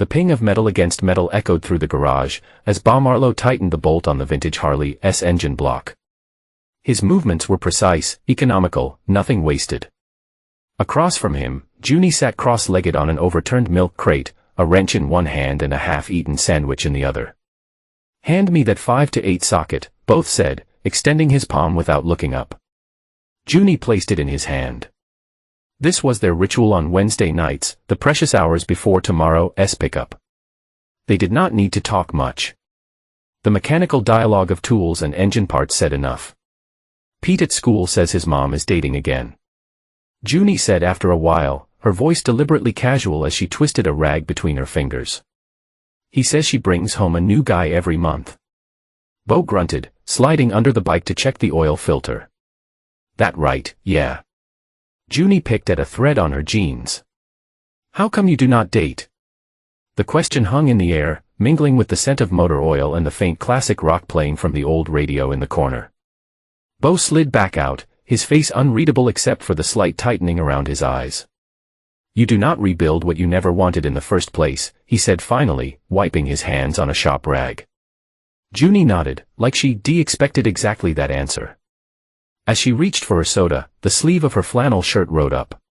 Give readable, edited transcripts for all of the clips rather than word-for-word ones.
The ping of metal against metal echoed through the garage, as Bob Marlowe tightened the bolt on the vintage Harley's engine block. His movements were precise, economical, nothing wasted. Across from him, Junie sat cross-legged on an overturned milk crate, a wrench in one hand and a half-eaten sandwich in the other. "Hand me that 5 to 8 socket," Bo said, extending his palm without looking up. Junie placed it in his hand. This was their ritual on Wednesday nights, the precious hours before tomorrow's pickup. They did not need to talk much. The mechanical dialogue of tools and engine parts said enough. "Pete at school says his mom is dating again," Junie said after a while, her voice deliberately casual as she twisted a rag between her fingers. "He says she brings home a new guy every month." Bo grunted, sliding under the bike to check the oil filter. "That right, yeah." Junie picked at a thread on her jeans. "How come you do not date?" The question hung in the air, mingling with the scent of motor oil and the faint classic rock playing from the old radio in the corner. Bo slid back out, his face unreadable except for the slight tightening around his eyes. "You do not rebuild what you never wanted in the first place," he said finally, wiping his hands on a shop rag. Junie nodded, like she expected exactly that answer. As she reached for her soda, the sleeve of her flannel shirt rode up.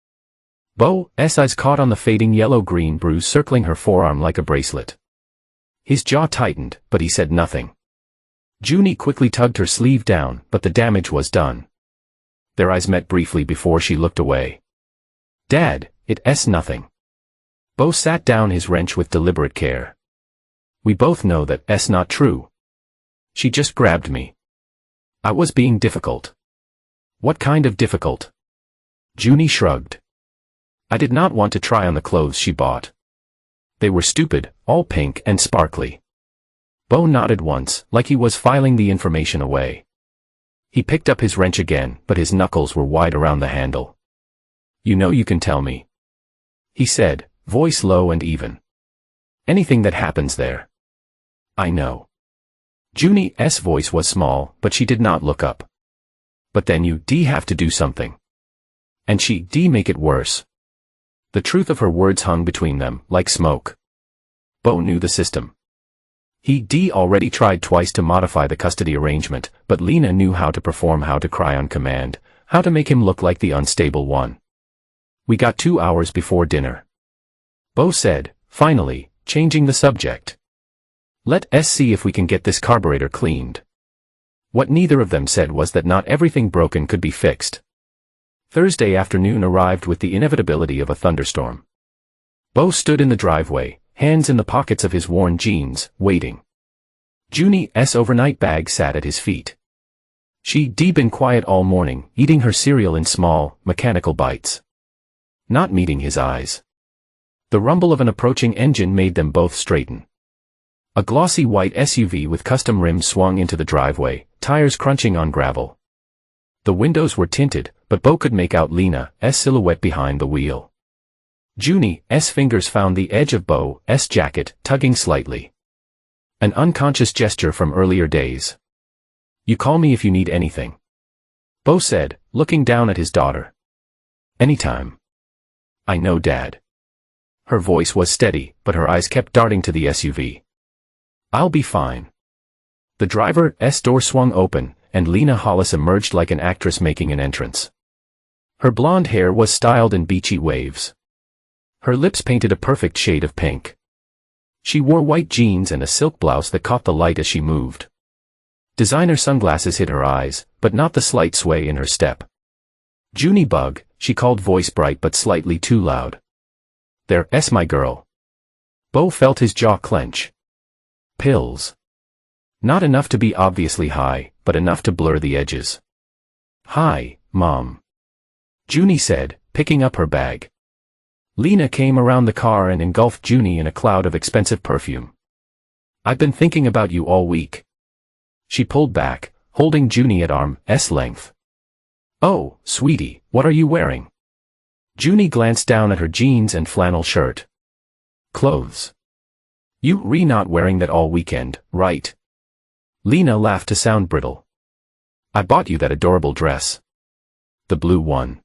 Bo's eyes caught on the fading yellow-green bruise circling her forearm like a bracelet. His jaw tightened, but he said nothing. Junie quickly tugged her sleeve down, but the damage was done. Their eyes met briefly before she looked away. "Dad, it's nothing." Bo sat down his wrench with deliberate care. "We both know that's not true. She just grabbed me. I was being difficult." "What kind of difficult?" Junie shrugged. "I did not want to try on the clothes she bought. They were stupid, all pink and sparkly." Bo nodded once, like he was filing the information away. He picked up his wrench again, but his knuckles were wide around the handle. "You know you can tell me," he said, voice low and even. "Anything that happens there." "I know." Junie's voice was small, but she did not look up. "But then you have to do something. And she make it worse." The truth of her words hung between them, like smoke. Bo knew the system. He already tried twice to modify the custody arrangement, but Lena knew how to perform, how to cry on command, how to make him look like the unstable one. "We got 2 hours before dinner," Bo said, finally, changing the subject. "Let's see if we can get this carburetor cleaned." What neither of them said was that not everything broken could be fixed. Thursday afternoon arrived with the inevitability of a thunderstorm. Bo stood in the driveway, hands in the pockets of his worn jeans, waiting. Junie's overnight bag sat at his feet. She'd been quiet all morning, eating her cereal in small, mechanical bites. Not meeting his eyes. The rumble of an approaching engine made them both straighten. A glossy white SUV with custom rims swung into the driveway, tires crunching on gravel. The windows were tinted, but Bo could make out Lena's silhouette behind the wheel. Junie's fingers found the edge of Bo's jacket, tugging slightly. An unconscious gesture from earlier days. "You call me if you need anything," Bo said, looking down at his daughter. "Anytime." "I know, Dad." Her voice was steady, but her eyes kept darting to the SUV. "I'll be fine." The driver's door swung open, and Lena Hollis emerged like an actress making an entrance. Her blonde hair was styled in beachy waves. Her lips painted a perfect shade of pink. She wore white jeans and a silk blouse that caught the light as she moved. Designer sunglasses hid her eyes, but not the slight sway in her step. "Junie Bug," she called, voice bright but slightly too loud. "There's my girl." Bo felt his jaw clench. Pills. Not enough to be obviously high, but enough to blur the edges. "Hi, Mom," Junie said, picking up her bag. Lena came around the car and engulfed Junie in a cloud of expensive perfume. "I've been thinking about you all week." She pulled back, holding Junie at arm's length. "Oh, sweetie, what are you wearing?" Junie glanced down at her jeans and flannel shirt. "Clothes. You're not wearing that all weekend, right?" Lena laughed to sound brittle. "I bought you that adorable dress. The blue one.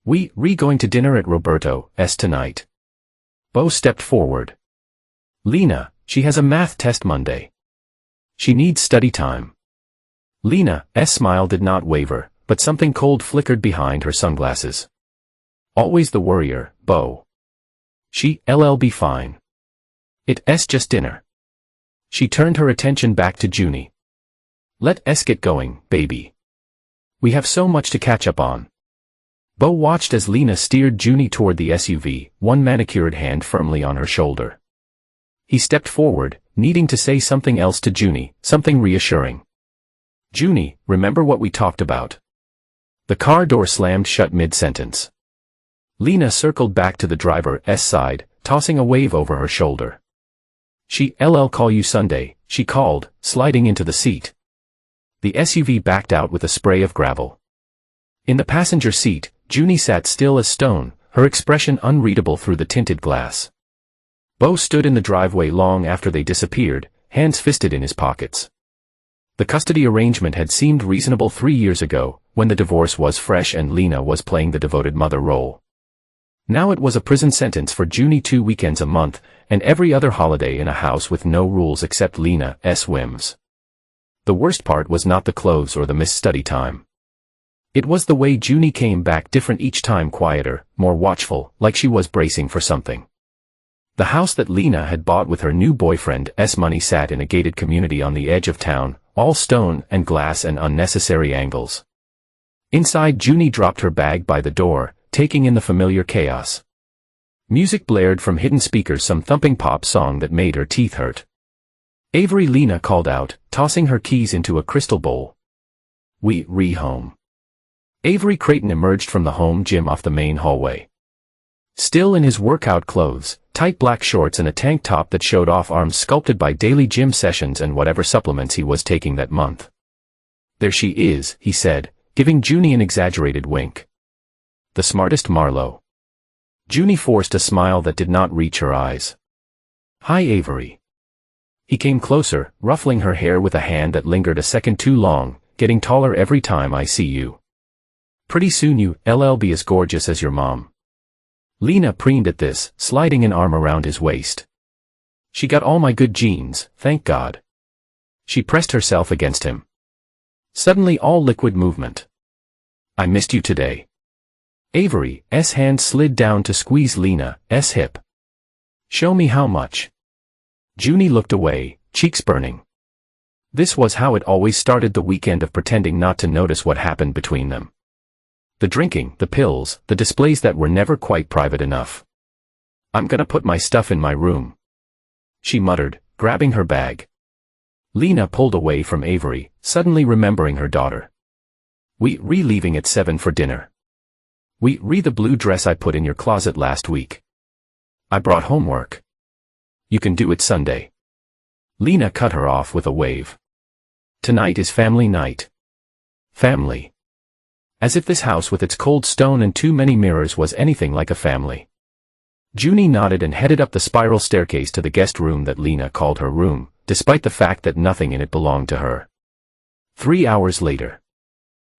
We're going to dinner at Roberto's tonight." Bo stepped forward. Lena, she has a math test Monday. She needs study time. Lena's smile did not waver, but something cold flickered behind her sunglasses. Always the worrier, Bo. She'll be fine. It's just dinner. She turned her attention back to Junie. Let's get going, baby. We have so much to catch up on. Bo watched as Lena steered Junie toward the SUV, one manicured hand firmly on her shoulder. He stepped forward, needing to say something else to Junie, something reassuring. Junie, remember what we talked about? The car door slammed shut mid-sentence. Lena circled back to the driver's side, tossing a wave over her shoulder. She'll call you Sunday, she called, sliding into the seat. The SUV backed out with a spray of gravel. In the passenger seat, Junie sat still as stone, her expression unreadable through the tinted glass. Bo stood in the driveway long after they disappeared, hands fisted in his pockets. The custody arrangement had seemed reasonable 3 years ago, when the divorce was fresh and Lena was playing the devoted mother role. Now it was a prison sentence for Junie, 2 weekends a month, and every other holiday in a house with no rules except Lena's whims. The worst part was not the clothes or the missed study time. It was the way Junie came back different each time, quieter, more watchful, like she was bracing for something. The house that Lena had bought with her new boyfriend's money sat in a gated community on the edge of town, all stone and glass and unnecessary angles. Inside, Junie dropped her bag by the door, taking in the familiar chaos. Music blared from hidden speakers, some thumping pop song that made her teeth hurt. Avery, Lena called out, tossing her keys into a crystal bowl. We home. Avery Creighton emerged from the home gym off the main hallway. Still in his workout clothes, tight black shorts and a tank top that showed off arms sculpted by daily gym sessions and whatever supplements he was taking that month. There she is, he said, giving Junie an exaggerated wink. The smartest Marlowe. Junie forced a smile that did not reach her eyes. Hi, Avery. He came closer, ruffling her hair with a hand that lingered a second too long, getting taller every time I see you. Pretty soon you'll be as gorgeous as your mom. Lena preened at this, sliding an arm around his waist. She got all my good genes, thank God. She pressed herself against him. Suddenly all liquid movement. I missed you today. Avery's hand slid down to squeeze Lena's hip. Show me how much. Junie looked away, cheeks burning. This was how it always started, the weekend of pretending not to notice what happened between them. The drinking, the pills, the displays that were never quite private enough. I'm gonna put my stuff in my room, she muttered, grabbing her bag. Lena pulled away from Avery, suddenly remembering her daughter. We're leaving at 7 for dinner. We're the blue dress I put in your closet last week. I brought homework. You can do it Sunday. Lena cut her off with a wave. Tonight is family night. Family. As if this house with its cold stone and too many mirrors was anything like a family. Junie nodded and headed up the spiral staircase to the guest room that Lena called her room, despite the fact that nothing in it belonged to her. 3 hours later.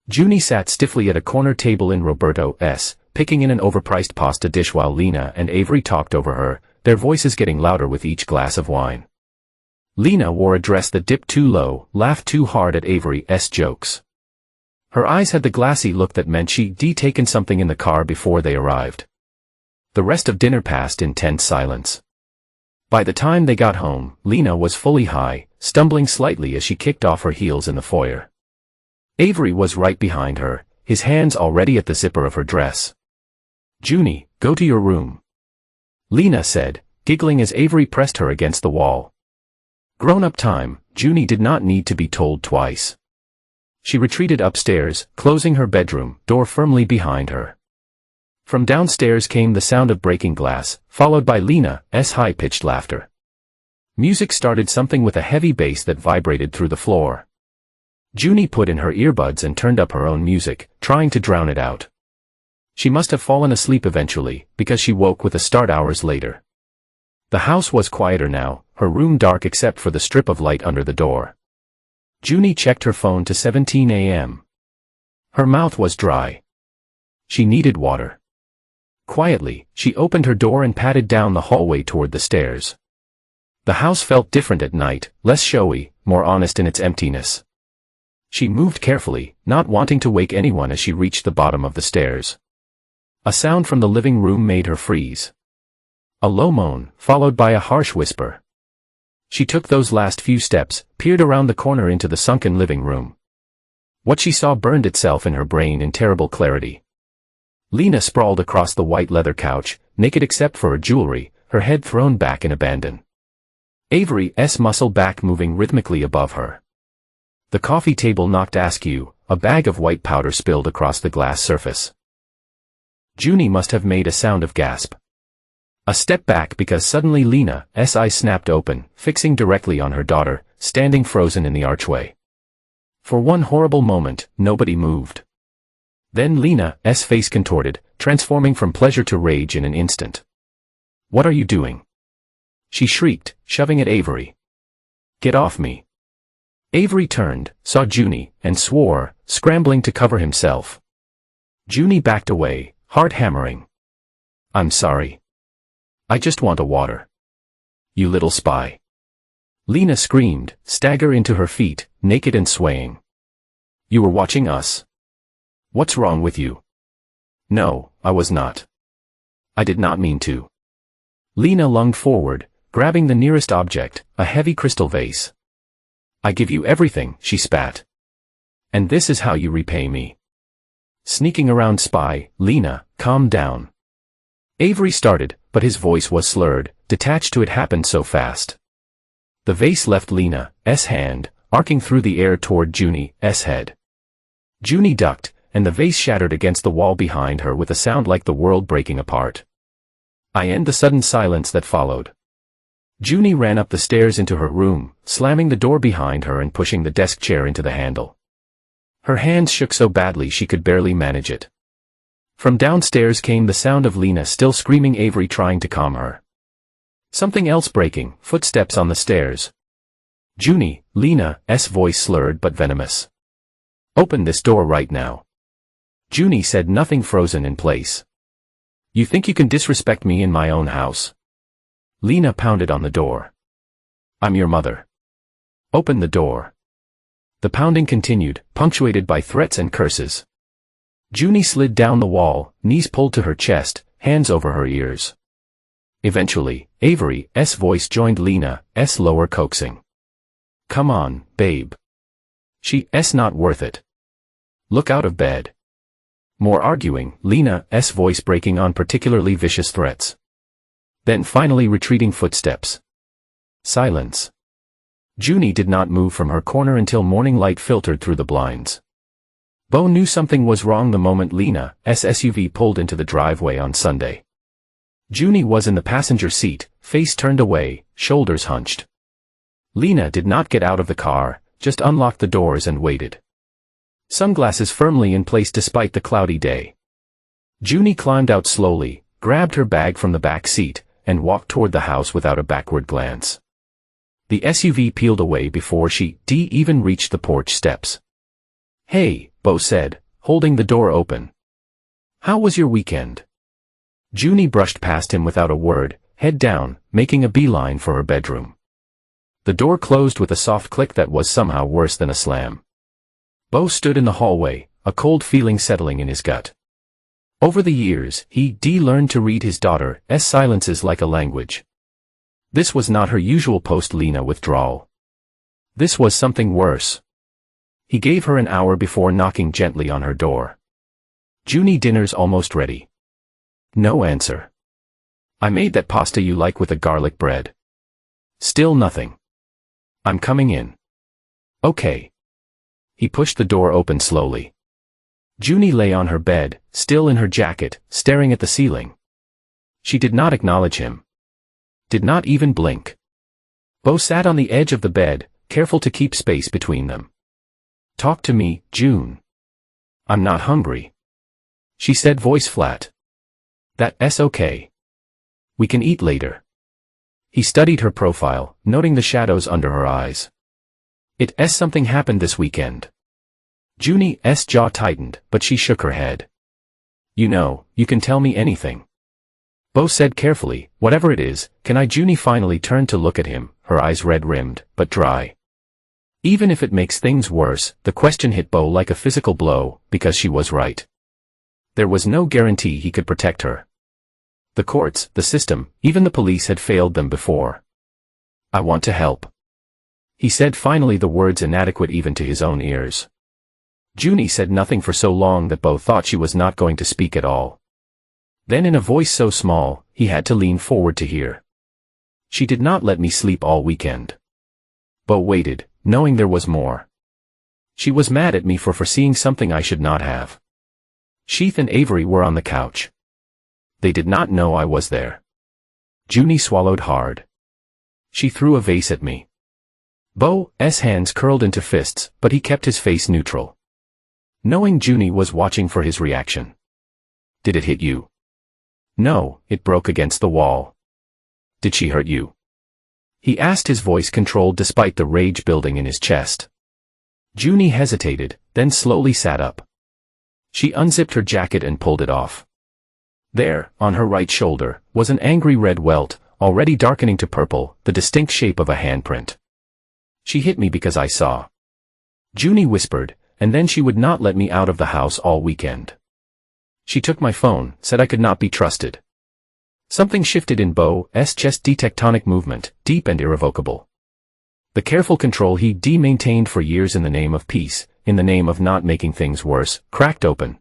Junie sat stiffly at a corner table in Roberto's, picking in an overpriced pasta dish while Lena and Avery talked over her, their voices getting louder with each glass of wine. Lena wore a dress that dipped too low, laughed too hard at Avery's jokes. Her eyes had the glassy look that meant she'd taken something in the car before they arrived. The rest of dinner passed in tense silence. By the time they got home, Lena was fully high, stumbling slightly as she kicked off her heels in the foyer. Avery was right behind her, his hands already at the zipper of her dress. Junie, go to your room, Lena said, giggling as Avery pressed her against the wall. Grown-up time, Junie did not need to be told twice. She retreated upstairs, closing her bedroom door firmly behind her. From downstairs came the sound of breaking glass, followed by Lena's high-pitched laughter. Music started, something with a heavy bass that vibrated through the floor. Junie put in her earbuds and turned up her own music, trying to drown it out. She must have fallen asleep eventually, because she woke with a start hours later. The house was quieter now, her room dark except for the strip of light under the door. Junie checked her phone to 17 a.m. Her mouth was dry. She needed water. Quietly, she opened her door and padded down the hallway toward the stairs. The house felt different at night, less showy, more honest in its emptiness. She moved carefully, not wanting to wake anyone as she reached the bottom of the stairs. A sound from the living room made her freeze. A low moan, followed by a harsh whisper. She took those last few steps, peered around the corner into the sunken living room. What she saw burned itself in her brain in terrible clarity. Lena sprawled across the white leather couch, naked except for her jewelry, her head thrown back in abandon. Avery's muscle back moving rhythmically above her. The coffee table knocked askew, a bag of white powder spilled across the glass surface. Junie must have made a sound of gasp. A step back because suddenly Lena's eyes snapped open, fixing directly on her daughter, standing frozen in the archway. For one horrible moment, nobody moved. Then Lena's face contorted, transforming from pleasure to rage in an instant. "What are you doing?" she shrieked, shoving at Avery. "Get off me." Avery turned, saw Junie, and swore, scrambling to cover himself. Junie backed away, heart hammering. "I'm sorry. I just want a water." "You little spy." Lena screamed, stagger into her feet, naked and swaying. "You were watching us. What's wrong with you?" "No, I was not. I did not mean to." Lena lunged forward, grabbing the nearest object, a heavy crystal vase. "I give you everything," she spat. "And this is how you repay me." "Sneaking around spy, Lena, calm down." Avery started, but his voice was slurred, detached to it happened so fast. The vase left Lena's hand, arcing through the air toward Junie's head. Junie ducked, and the vase shattered against the wall behind her with a sound like the world breaking apart. I end the sudden silence that followed. Junie ran up the stairs into her room, slamming the door behind her and pushing the desk chair into the handle. Her hands shook so badly she could barely manage it. From downstairs came the sound of Lena still screaming, Avery trying to calm her. Something else breaking, footsteps on the stairs. "Junie," Lena's voice slurred but venomous. "Open this door right now." Junie said nothing, frozen in place. "You think you can disrespect me in my own house?" Lena pounded on the door. "I'm your mother. Open the door." The pounding continued, punctuated by threats and curses. Junie slid down the wall, knees pulled to her chest, hands over her ears. Eventually, Avery's voice joined Lena's lower coaxing. "Come on, babe. She's not worth it. Look out of bed." More arguing, Lena's voice breaking on particularly vicious threats. Then finally retreating footsteps. Silence. Junie did not move from her corner until morning light filtered through the blinds. Bo knew something was wrong the moment Lena's SUV pulled into the driveway on Sunday. Junie was in the passenger seat, face turned away, shoulders hunched. Lena did not get out of the car, just unlocked the doors and waited. Sunglasses firmly in place despite the cloudy day. Junie climbed out slowly, grabbed her bag from the back seat, and walked toward the house without a backward glance. The SUV peeled away before she even reached the porch steps. "Hey," Bo said, holding the door open. "How was your weekend?" Junie brushed past him without a word, head down, making a beeline for her bedroom. The door closed with a soft click that was somehow worse than a slam. Bo stood in the hallway, a cold feeling settling in his gut. Over the years, he learned to read his daughter's silences like a language. This was not her usual post-Lena withdrawal. This was something worse. He gave her an hour before knocking gently on her door. "Junie, dinner's almost ready." No answer. "I made that pasta you like with a garlic bread." Still nothing. "I'm coming in." "Okay." He pushed the door open slowly. Junie lay on her bed, still in her jacket, staring at the ceiling. She did not acknowledge him. Did not even blink. Bo sat on the edge of the bed, careful to keep space between them. "Talk to me, June." "I'm not hungry," she said, voice flat. "That's okay. We can eat later." He studied her profile, noting the shadows under her eyes. Something happened this weekend." Junie's jaw tightened, but she shook her head. You can tell me anything." Bo said carefully, whatever it is, can I? Junie finally turned to look at him, her eyes red-rimmed, but dry. Even if it makes things worse, the question hit Bo like a physical blow, because she was right. There was no guarantee he could protect her. The courts, the system, even the police had failed them before. I want to help. He said finally, the words inadequate even to his own ears. Junie said nothing for so long that Bo thought she was not going to speak at all. Then in a voice so small, he had to lean forward to hear. She did not let me sleep all weekend. Bo waited, knowing there was more. She was mad at me for foreseeing something I should not have. Sheath and Avery were on the couch. They did not know I was there. Junie swallowed hard. She threw a vase at me. Bo's hands curled into fists, but he kept his face neutral. Knowing Junie was watching for his reaction. Did it hit you? No, it broke against the wall. Did she hurt you? He asked, his voice controlled despite the rage building in his chest. Junie hesitated, then slowly sat up. She unzipped her jacket and pulled it off. There, on her right shoulder, was an angry red welt, already darkening to purple, the distinct shape of a handprint. She hit me because I saw. Junie whispered, and then she would not let me out of the house all weekend. She took my phone, said I could not be trusted. Something shifted in Bo's chest, tectonic movement, deep and irrevocable. The careful control he maintained for years in the name of peace, in the name of not making things worse, cracked open.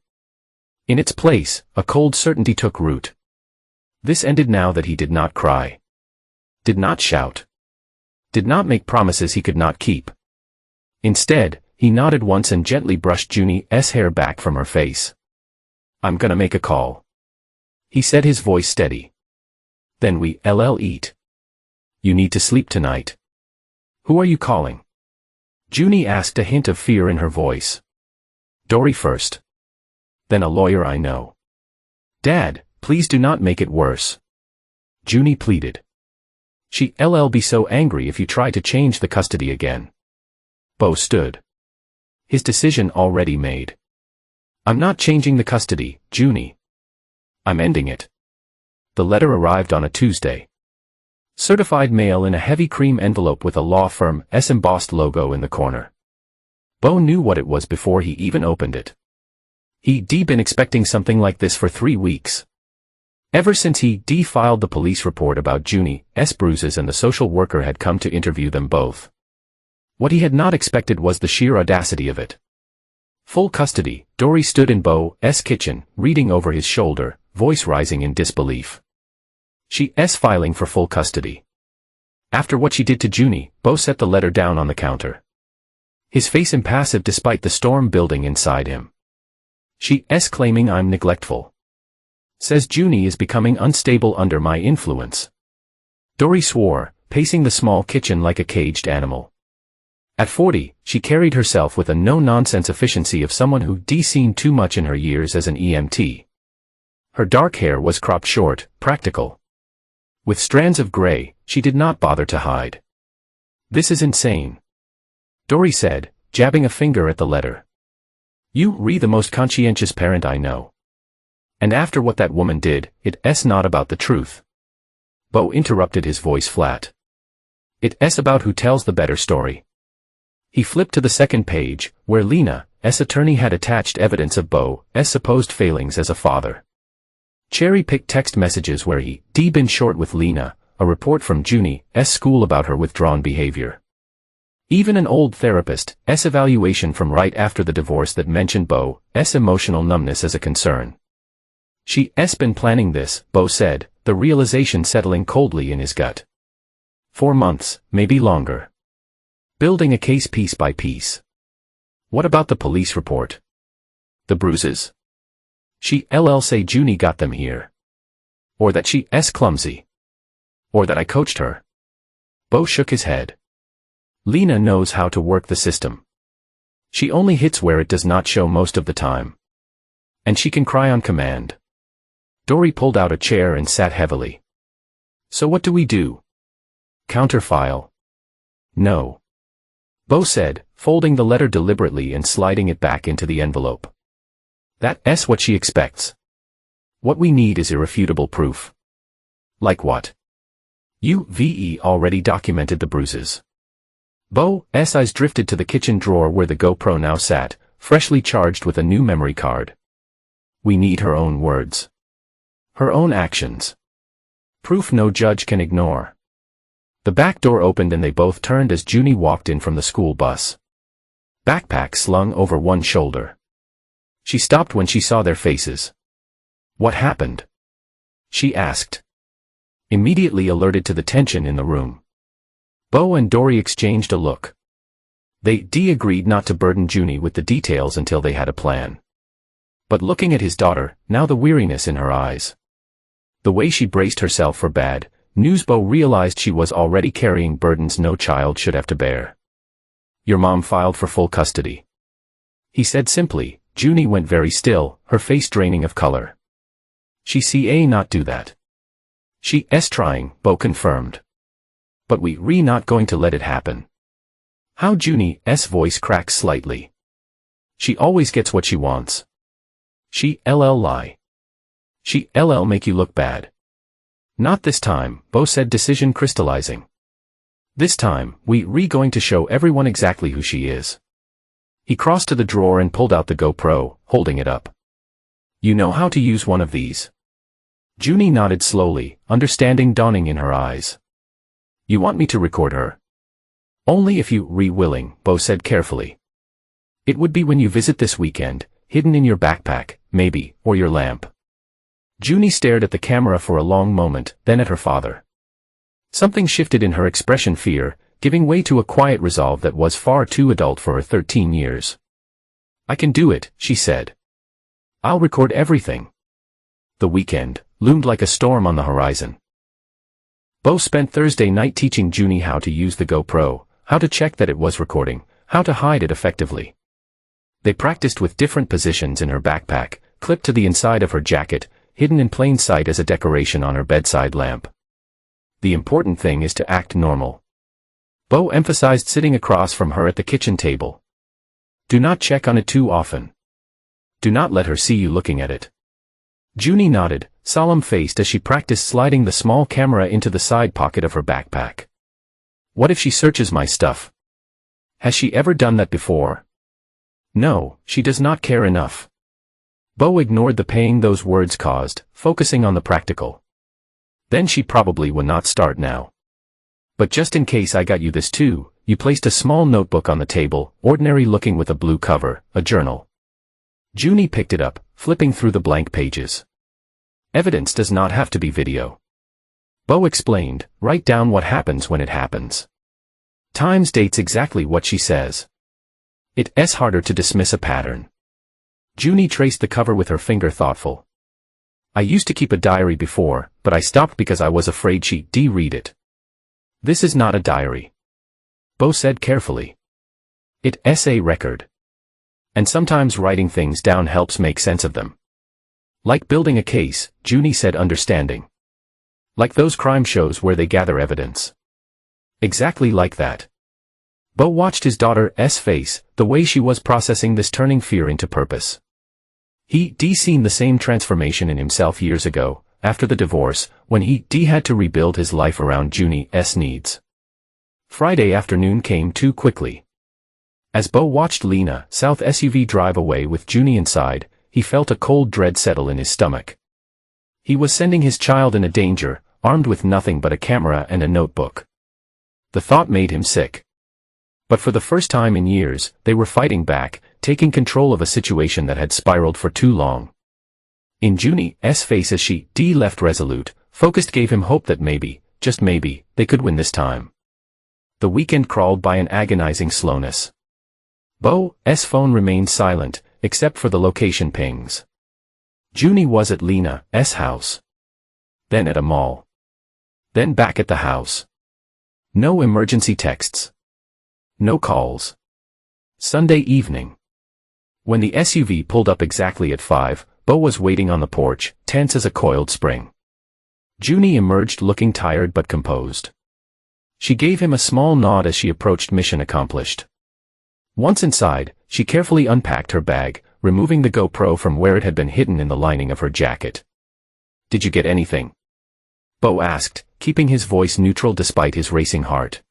In its place, a cold certainty took root. This ended now that he did not cry. Did not shout. Did not make promises he could not keep. Instead, he nodded once and gently brushed Junie's hair back from her face. I'm gonna make a call. He said, his voice steady. Then we'll eat. You need to sleep tonight. Who are you calling? Junie asked, a hint of fear in her voice. Dory first. Then a lawyer I know. Dad, please do not make it worse. Junie pleaded. She'll be so angry if you try to change the custody again. Bo stood. His decision already made. I'm not changing the custody, Junie. I'm ending it. The letter arrived on a Tuesday. Certified mail in a heavy cream envelope with a law firm's embossed logo in the corner. Bo knew what it was before he even opened it. He'd been expecting something like this for 3 weeks. Ever since he filed the police report about Junie's bruises and the social worker had come to interview them both. What he had not expected was the sheer audacity of it. Full custody. Dory stood in Bo's kitchen, reading over his shoulder, voice rising in disbelief. She's filing for full custody. After what she did to Junie, Bo set the letter down on the counter. His face impassive despite the storm building inside him. She's claiming I'm neglectful. Says Junie is becoming unstable under my influence. Dory swore, pacing the small kitchen like a caged animal. At 40, she carried herself with a no-nonsense efficiency of someone who'd seen too much in her years as an EMT. Her dark hair was cropped short, practical. With strands of gray, she did not bother to hide. This is insane. Dory said, jabbing a finger at the letter. You're the most conscientious parent I know. And after what that woman did, it's not about the truth. Bo interrupted, his voice flat. It's about who tells the better story. He flipped to the second page, where Lena's attorney had attached evidence of Bo's supposed failings as a father. Cherry-picked text messages where he'd been short with Lena, a report from Junie's school about her withdrawn behavior. Even an old therapist's evaluation from right after the divorce that mentioned Bo's emotional numbness as a concern. She's been planning this, Bo said, the realization settling coldly in his gut. 4 months, maybe longer. Building a case piece by piece. What about the police report? The bruises? She'll say Junie got them here. Or that she's clumsy. Or that I coached her. Bo shook his head. Lena knows how to work the system. She only hits where it does not show most of the time. And she can cry on command. Dory pulled out a chair and sat heavily. So what do we do? Counterfile? No. Bo said, folding the letter deliberately and sliding it back into the envelope. That's what she expects. What we need is irrefutable proof. Like what? You've already documented the bruises. Bo's eyes drifted to the kitchen drawer where the GoPro now sat, freshly charged with a new memory card. We need her own words. Her own actions. Proof no judge can ignore. The back door opened and they both turned as Junie walked in from the school bus. Backpack slung over one shoulder. She stopped when she saw their faces. What happened? She asked. Immediately alerted to the tension in the room. Bo and Dory exchanged a look. They agreed not to burden Junie with the details until they had a plan. But looking at his daughter, now the weariness in her eyes. The way she braced herself for bad news, Bo realized she was already carrying burdens no child should have to bear. Your mom filed for full custody. He said simply. Junie went very still, her face draining of color. She not do that. She's trying, Bo confirmed. But we not going to let it happen. How? Junie's voice cracks slightly. She always gets what she wants. She lie. She make you look bad. Not this time, Bo said, decision crystallizing. This time, we going to show everyone exactly who she is. He crossed to the drawer and pulled out the GoPro, holding it up. You know how to use one of these? Junie nodded slowly, understanding dawning in her eyes. You want me to record her? Only if you willing, Bo said carefully. It would be when you visit this weekend, hidden in your backpack, maybe, or your lamp. Junie stared at the camera for a long moment, then at her father. Something shifted in her expression, fear, giving way to a quiet resolve that was far too adult for her 13 years. I can do it, she said. I'll record everything. The weekend loomed like a storm on the horizon. Bo spent Thursday night teaching Junie how to use the GoPro, how to check that it was recording, how to hide it effectively. They practiced with different positions in her backpack, clipped to the inside of her jacket, hidden in plain sight as a decoration on her bedside lamp. The important thing is to act normal. Bo emphasized, sitting across from her at the kitchen table. Do not check on it too often. Do not let her see you looking at it. Junie nodded, solemn-faced as she practiced sliding the small camera into the side pocket of her backpack. What if she searches my stuff? Has she ever done that before? No, she does not care enough. Bo ignored the pain those words caused, focusing on the practical. Then she probably would not start now. But just in case I got you this too, you placed a small notebook on the table, ordinary looking with a blue cover, a journal. Junie picked it up, flipping through the blank pages. Evidence does not have to be video. Bo explained, write down what happens when it happens. Times, dates, exactly what she says. It's harder to dismiss a pattern. Junie traced the cover with her finger, thoughtful. I used to keep a diary before, but I stopped because I was afraid she'd read it. This is not a diary. Bo said carefully. It's a record. And sometimes writing things down helps make sense of them. Like building a case, Junie said, understanding. Like those crime shows where they gather evidence. Exactly like that. Bo watched his daughter's face, the way she was processing this, turning fear into purpose. He'd seen the same transformation in himself years ago, after the divorce, when he had to rebuild his life around Junie's needs. Friday afternoon came too quickly. As Bo watched Lena South SUV drive away with Junie inside, he felt a cold dread settle in his stomach. He was sending his child in a danger, armed with nothing but a camera and a notebook. The thought made him sick. But for the first time in years, they were fighting back, taking control of a situation that had spiraled for too long. In Junie's face as she left resolute, focused, gave him hope that maybe, just maybe, they could win this time. The weekend crawled by in agonizing slowness. Bo's phone remained silent, except for the location pings. Junie was at Lena's house. Then at a mall. Then back at the house. No emergency texts. No calls. Sunday evening. When the SUV pulled up exactly at 5, Bo was waiting on the porch, tense as a coiled spring. Junie emerged looking tired but composed. She gave him a small nod as she approached, mission accomplished. Once inside, she carefully unpacked her bag, removing the GoPro from where it had been hidden in the lining of her jacket. Did you get anything? Bo asked, keeping his voice neutral despite his racing heart.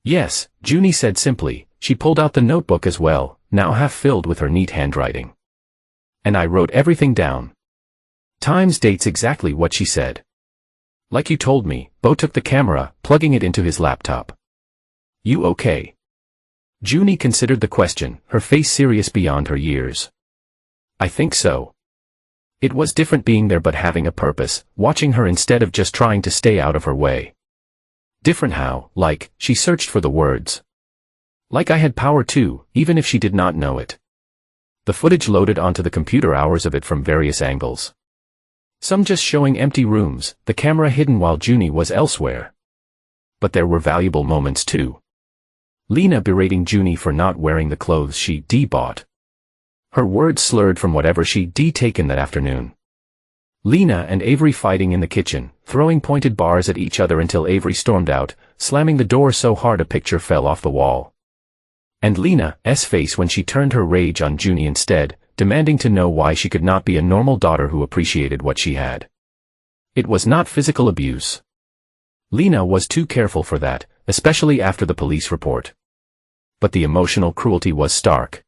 Yes, Junie said simply. She pulled out the notebook as well, now half filled with her neat handwriting. And I wrote everything down. Times, dates, exactly what she said. Like you told me. Bo took the camera, plugging it into his laptop. You okay? Junie considered the question, her face serious beyond her years. I think so. It was different being there but having a purpose, watching her instead of just trying to stay out of her way. Different how, like, she searched for the words. Like I had power too, even if she did not know it. The footage loaded onto the computer, hours of it from various angles. Some just showing empty rooms, the camera hidden while Junie was elsewhere. But there were valuable moments too. Lena berating Junie for not wearing the clothes she bought. Her words slurred from whatever she'd taken that afternoon. Lena and Avery fighting in the kitchen, throwing pointed bars at each other until Avery stormed out, slamming the door so hard a picture fell off the wall. And Lena's face when she turned her rage on Junie instead, demanding to know why she could not be a normal daughter who appreciated what she had. It was not physical abuse. Lena was too careful for that, especially after the police report. But the emotional cruelty was stark.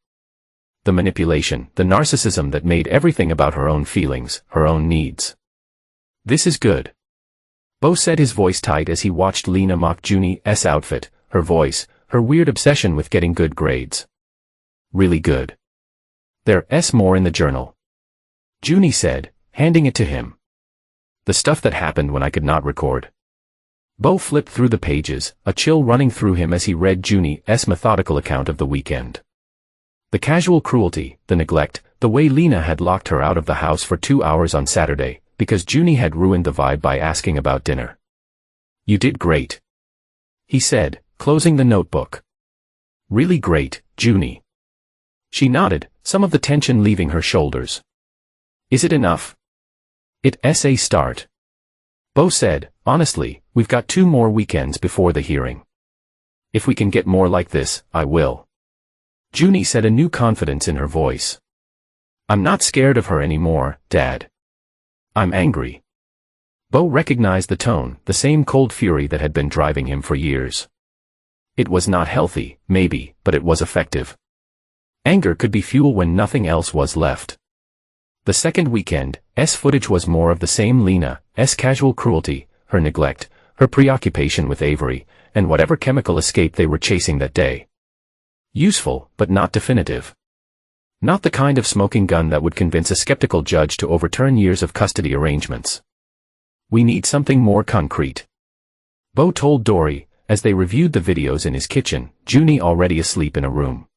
The manipulation, the narcissism that made everything about her own feelings, her own needs. This is good. Bo said, his voice tight as he watched Lena mock Junie's outfit, her voice, her weird obsession with getting good grades. Really good. There's more in the journal. Junie said, handing it to him. The stuff that happened when I could not record. Bo flipped through the pages, a chill running through him as he read Junie's methodical account of the weekend. The casual cruelty, the neglect, the way Lena had locked her out of the house for 2 hours on Saturday, because Junie had ruined the vibe by asking about dinner. You did great, he said, closing the notebook. Really great, Junie. She nodded, some of the tension leaving her shoulders. Is it enough? It's a start. Bo said, honestly, we've got 2 more weekends before the hearing. If we can get more like this, I will. Junie said, a new confidence in her voice. I'm not scared of her anymore, Dad. I'm angry. Bo recognized the tone, the same cold fury that had been driving him for years. It was not healthy, maybe, but it was effective. Anger could be fuel when nothing else was left. The second weekend's footage was more of the same. Lena's casual cruelty, her neglect, her preoccupation with Avery, and whatever chemical escape they were chasing that day. Useful, but not definitive. Not the kind of smoking gun that would convince a skeptical judge to overturn years of custody arrangements. We need something more concrete. Bo told Dory, as they reviewed the videos in his kitchen, Junie already asleep in a room.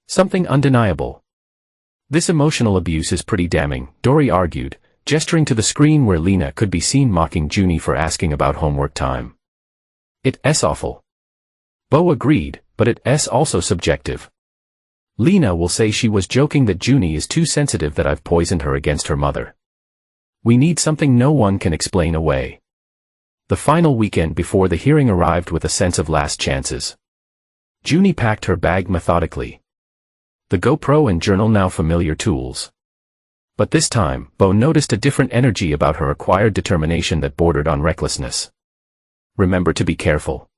Something undeniable. This emotional abuse is pretty damning, Dory argued, gesturing to the screen where Lena could be seen mocking Junie for asking about homework time. It's awful. Bo agreed, but it's also subjective. Lena will say she was joking, that Junie is too sensitive, that I've poisoned her against her mother. We need something no one can explain away. The final weekend before the hearing arrived with a sense of last chances. Junie packed her bag methodically. The GoPro and journal now familiar tools. But this time, Bo noticed a different energy about her, acquired determination that bordered on recklessness. Remember to be careful,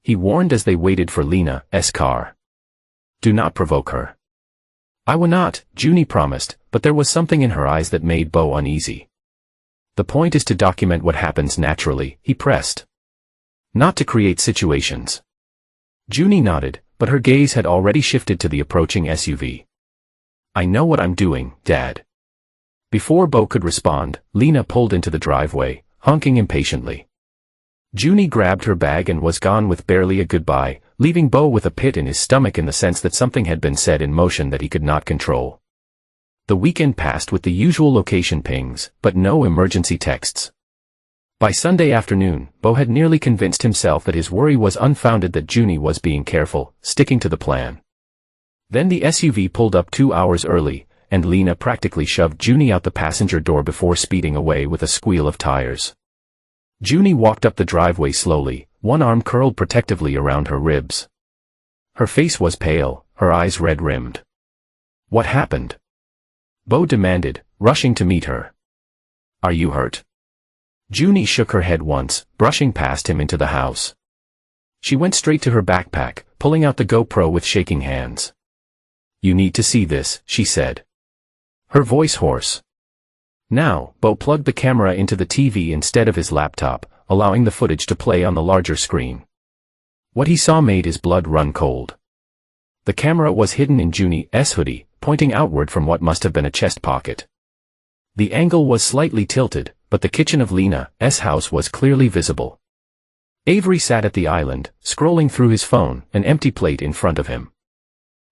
he warned as they waited for Lena's car. Do not provoke her. I will not, Junie promised, but there was something in her eyes that made Bo uneasy. The point is to document what happens naturally, he pressed. Not to create situations. Junie nodded, but her gaze had already shifted to the approaching SUV. I know what I'm doing, Dad. Before Bo could respond, Lena pulled into the driveway, honking impatiently. Junie grabbed her bag and was gone with barely a goodbye, leaving Bo with a pit in his stomach in the sense that something had been set in motion that he could not control. The weekend passed with the usual location pings, but no emergency texts. By Sunday afternoon, Bo had nearly convinced himself that his worry was unfounded, that Junie was being careful, sticking to the plan. Then the SUV pulled up 2 hours early, and Lena practically shoved Junie out the passenger door before speeding away with a squeal of tires. Junie walked up the driveway slowly, one arm curled protectively around her ribs. Her face was pale, her eyes red-rimmed. What happened? Bo demanded, rushing to meet her. Are you hurt? Junie shook her head once, brushing past him into the house. She went straight to her backpack, pulling out the GoPro with shaking hands. "You need to see this," she said. Her voice hoarse. Now, Bo plugged the camera into the TV instead of his laptop, allowing the footage to play on the larger screen. What he saw made his blood run cold. The camera was hidden in Junie's hoodie, pointing outward from what must have been a chest pocket. The angle was slightly tilted, but the kitchen of Lena's house was clearly visible. Avery sat at the island, scrolling through his phone, an empty plate in front of him.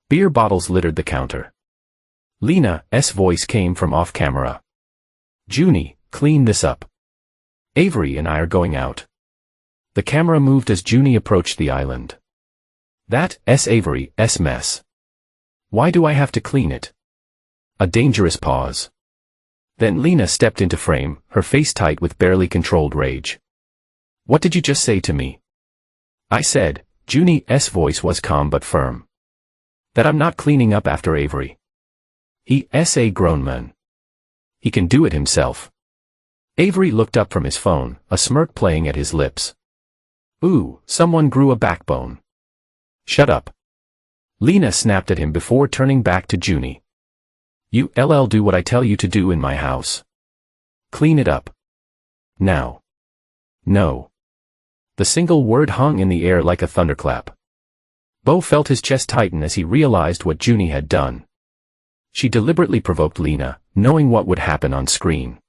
Beer bottles littered the counter. Lena's voice came from off-camera. "Junie, clean this up. Avery and I are going out." The camera moved as Junie approached the island. "That's Avery's mess. Why do I have to clean it?" A dangerous pause. Then Lena stepped into frame, her face tight with barely controlled rage. "What did you just say to me?" I said, Junie's voice was calm but firm, "that I'm not cleaning up after Avery. He's a grown man. He can do it himself." Avery looked up from his phone, a smirk playing at his lips. "Ooh, someone grew a backbone." "Shut up." Lena snapped at him before turning back to Junie. "You'll do what I tell you to do in my house. Clean it up. Now." "No." The single word hung in the air like a thunderclap. Bo felt his chest tighten as he realized what Junie had done. She deliberately provoked Lena, knowing what would happen on screen.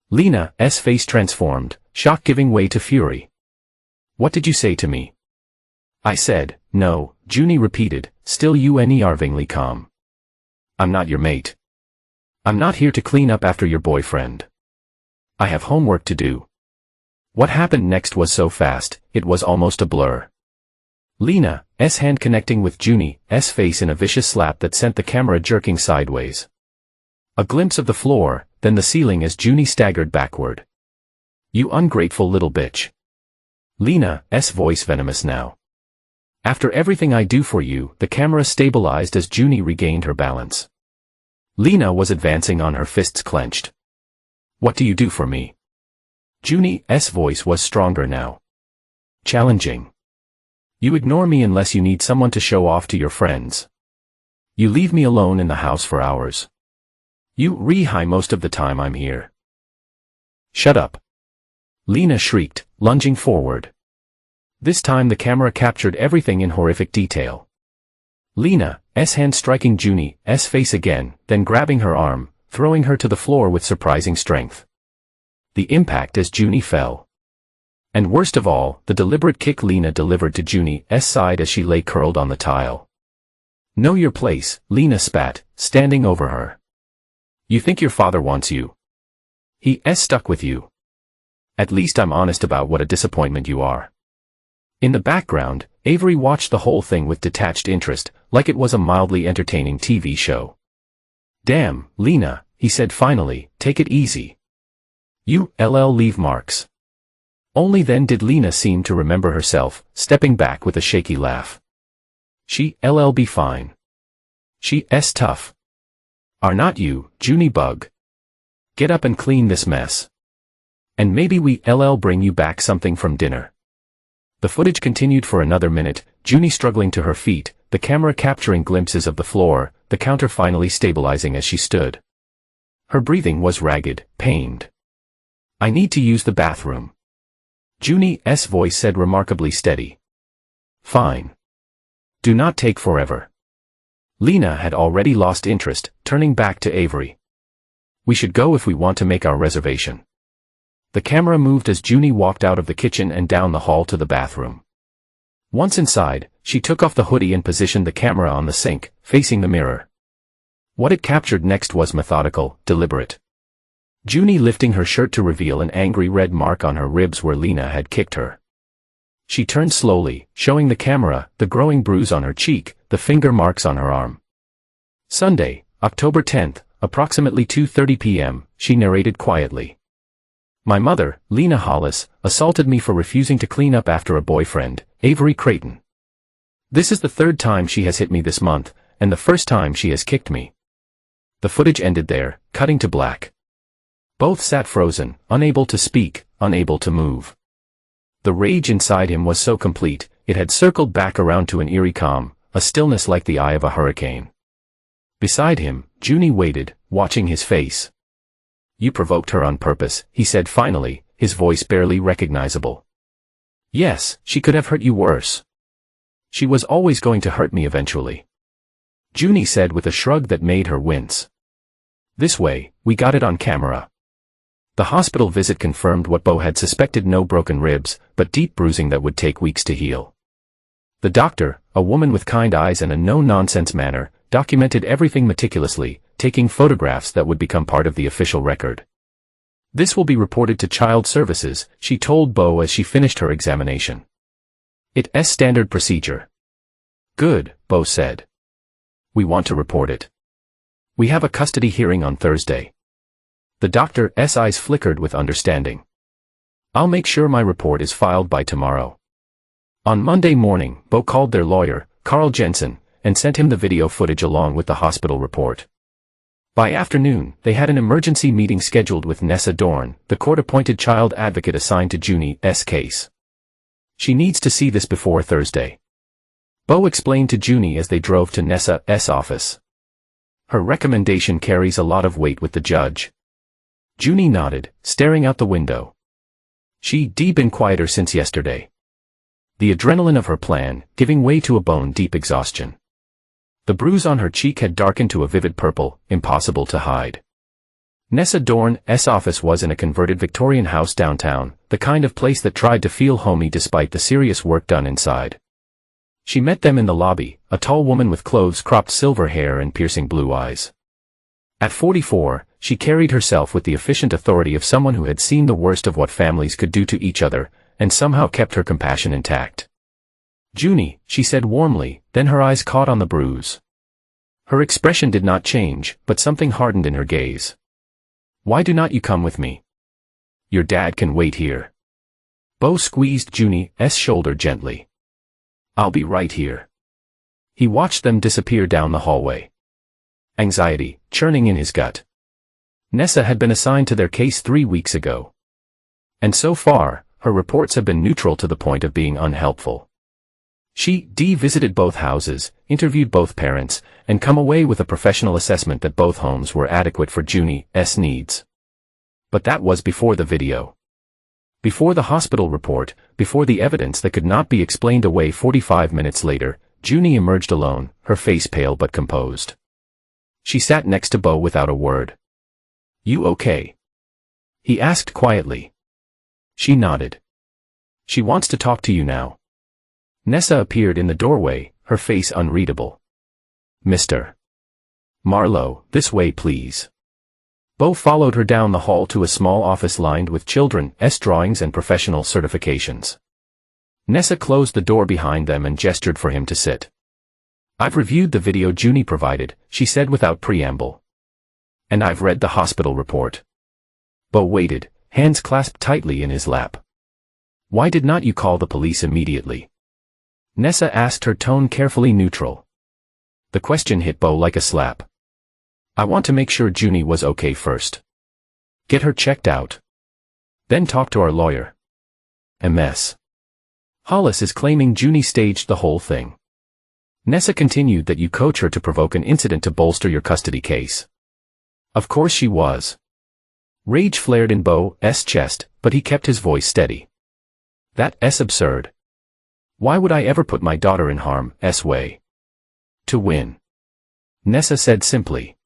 Lena's face transformed, shock giving way to fury. "What did you say to me?" I said, "No," Junie repeated, still unnervingly calm. "I'm not your mate. I'm not here to clean up after your boyfriend. I have homework to do." What happened next was so fast, it was almost a blur. Lena's hand connecting with Junie's face in a vicious slap that sent the camera jerking sideways. A glimpse of the floor, then the ceiling as Junie staggered backward. "You ungrateful little bitch." Lena's voice venomous now. "After everything I do for you," the camera stabilized as Junie regained her balance. Lena was advancing on her fists clenched. "What do you do for me?" Junie's voice was stronger now. Challenging. "You ignore me unless you need someone to show off to your friends. You leave me alone in the house for hours. You re-high most of the time I'm here." "Shut up." Lena shrieked, lunging forward. This time the camera captured everything in horrific detail. Lena's hand striking Junie's face again, then grabbing her arm, throwing her to the floor with surprising strength. The impact as Junie fell. And worst of all, the deliberate kick Lena delivered to Junie's side as she lay curled on the tile. "Know your place," Lena spat, standing over her. "You think your father wants you? He's stuck with you. At least I'm honest about what a disappointment you are." In the background, Avery watched the whole thing with detached interest, like it was a mildly entertaining TV show. "Damn, Lena," he said finally, "take it easy. You'll leave marks." Only then did Lena seem to remember herself, stepping back with a shaky laugh. "She'll be fine. She's tough. Are not you, Junie Bug? Get up and clean this mess. And maybe we'll bring you back something from dinner." The footage continued for another minute, Junie struggling to her feet, the camera capturing glimpses of the floor, the counter finally stabilizing as she stood. Her breathing was ragged, pained. "I need to use the bathroom." Junie's voice said remarkably steady. "Fine. Do not take forever." Lena had already lost interest, turning back to Avery. "We should go if we want to make our reservation." The camera moved as Junie walked out of the kitchen and down the hall to the bathroom. Once inside, she took off the hoodie and positioned the camera on the sink, facing the mirror. What it captured next was methodical, deliberate. Junie lifting her shirt to reveal an angry red mark on her ribs where Lena had kicked her. She turned slowly, showing the camera, the growing bruise on her cheek, the finger marks on her arm. "Sunday, October 10th, approximately 2:30 p.m., she narrated quietly. "My mother, Lena Hollis, assaulted me for refusing to clean up after a boyfriend, Avery Creighton. This is the third time she has hit me this month, and the first time she has kicked me." The footage ended there, cutting to black. Both sat frozen, unable to speak, unable to move. The rage inside him was so complete, it had circled back around to an eerie calm, a stillness like the eye of a hurricane. Beside him, Junie waited, watching his face. "You provoked her on purpose," he said finally, his voice barely recognizable. "Yes, she could have hurt you worse. She was always going to hurt me eventually," Junie said with a shrug that made her wince. "This way, we got it on camera." The hospital visit confirmed what Bo had suspected: no broken ribs, but deep bruising that would take weeks to heal. The doctor, a woman with kind eyes and a no-nonsense manner, documented everything meticulously, taking photographs that would become part of the official record. "This will be reported to Child Services," she told Bo as she finished her examination. "It's standard procedure." "Good," Bo said. "We want to report it. We have a custody hearing on Thursday." The doctor's eyes flickered with understanding. "I'll make sure my report is filed by tomorrow." On Monday morning, Bo called their lawyer, Carl Jensen, and sent him the video footage along with the hospital report. By afternoon, they had an emergency meeting scheduled with Nessa Dorn, the court-appointed child advocate assigned to Junie's case. "She needs to see this before Thursday," Bo explained to Junie as they drove to Nessa's office. "Her recommendation carries a lot of weight with the judge." Junie nodded, staring out the window. She'd been quieter since yesterday. The adrenaline of her plan, giving way to a bone-deep exhaustion. The bruise on her cheek had darkened to a vivid purple, impossible to hide. Nessa Dorn's office was in a converted Victorian house downtown, the kind of place that tried to feel homey despite the serious work done inside. She met them in the lobby, a tall woman with close-cropped silver hair and piercing blue eyes. At 44, she carried herself with the efficient authority of someone who had seen the worst of what families could do to each other, and somehow kept her compassion intact. "Junie," she said warmly, then her eyes caught on the bruise. Her expression did not change, but something hardened in her gaze. "Why do not you come with me? Your dad can wait here." Bo squeezed Junie's shoulder gently. "I'll be right here." He watched them disappear down the hallway. Anxiety, churning in his gut. Nessa had been assigned to their case 3 weeks ago. And so far, her reports have been neutral to the point of being unhelpful. She visited both houses, interviewed both parents, and come away with a professional assessment that both homes were adequate for Junie's needs. But that was before the video. Before the hospital report, before the evidence that could not be explained away. 45 minutes later, Junie emerged alone, her face pale but composed. She sat next to Bo without a word. "You okay?" he asked quietly. She nodded. "She wants to talk to you now." Nessa appeared in the doorway, her face unreadable. "Mr. Marlowe, this way please." Bo followed her down the hall to a small office lined with children's drawings and professional certifications. Nessa closed the door behind them and gestured for him to sit. "I've reviewed the video Junie provided," she said without preamble. "And I've read the hospital report." Bo waited, hands clasped tightly in his lap. "Why did not you call the police immediately?" Nessa asked, her tone carefully neutral. The question hit Bo like a slap. "I want to make sure Junie was okay first. Get her checked out. Then talk to our lawyer. MS. Hollis is claiming Junie staged the whole thing." Nessa continued, "that you coach her to provoke an incident to bolster your custody case." "Of course she was." Rage flared in Bo's chest, but he kept his voice steady. "That's absurd. Why would I ever put my daughter in harm's way? To win." Nessa said simply.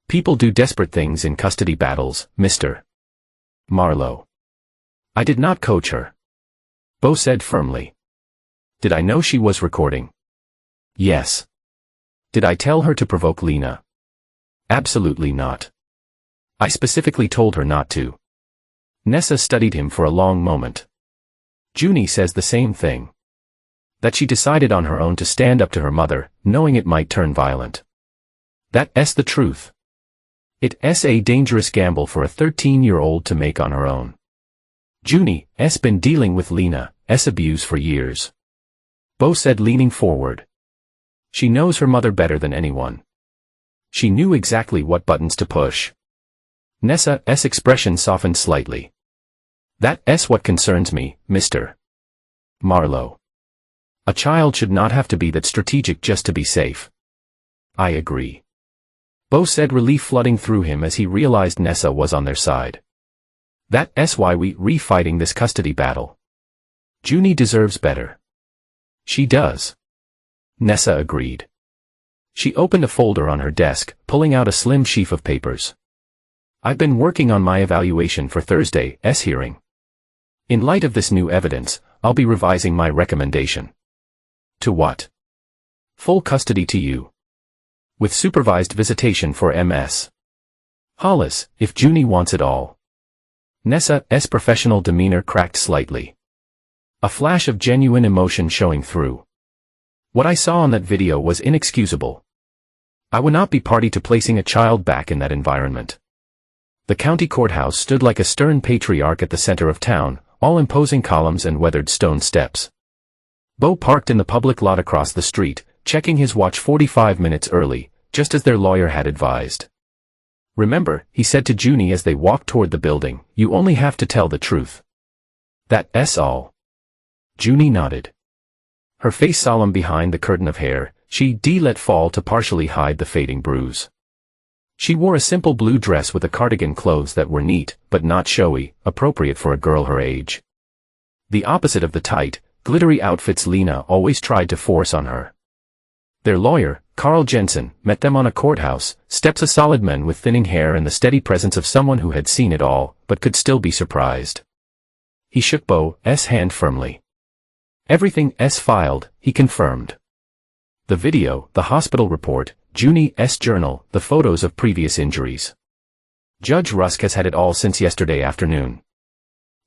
"People do desperate things in custody battles, Mr. Marlowe. I did not coach her." Bo said firmly. "Did I know she was recording?" "Yes." "Did I tell her to provoke Lena?" "Absolutely not. I specifically told her not to." Nessa studied him for a long moment. "Junie says the same thing. That she decided on her own to stand up to her mother, knowing it might turn violent. That's the truth. It's a dangerous gamble for a 13-year-old to make on her own. Junie's been dealing with Lena's abuse for years." Bo said, leaning forward. "She knows her mother better than anyone. She knew exactly what buttons to push." Nessa's expression softened slightly. That's what concerns me, Mr. Marlowe. A child should not have to be that strategic just to be safe. I agree. Bo said, relief flooding through him as he realized Nessa was on their side. That's why we're fighting this custody battle. Junie deserves better. She does. Nessa agreed. She opened a folder on her desk, pulling out a slim sheaf of papers. I've been working on my evaluation for Thursday's hearing. In light of this new evidence, I'll be revising my recommendation. To what? Full custody to you. With supervised visitation for Ms. Hollis, if Junie wants it all. Nessa's professional demeanor cracked slightly. A flash of genuine emotion showing through. What I saw on that video was inexcusable. I would not be party to placing a child back in that environment. The county courthouse stood like a stern patriarch at the center of town, all imposing columns and weathered stone steps. Bo parked in the public lot across the street, checking his watch 45 minutes early, just as their lawyer had advised. Remember, he said to Junie as they walked toward the building, you only have to tell the truth. That's all. Junie nodded. Her face solemn behind the curtain of hair, she let fall to partially hide the fading bruise. She wore a simple blue dress with a cardigan, clothes that were neat, but not showy, appropriate for a girl her age. The opposite of the tight, glittery outfits Lena always tried to force on her. Their lawyer, Carl Jensen, met them on a courthouse steps, a solid man with thinning hair and the steady presence of someone who had seen it all, but could still be surprised. He shook Bo's hand firmly. Everything's filed, he confirmed. The video, the hospital report, Junie's journal, the photos of previous injuries. Judge Rusk has had it all since yesterday afternoon.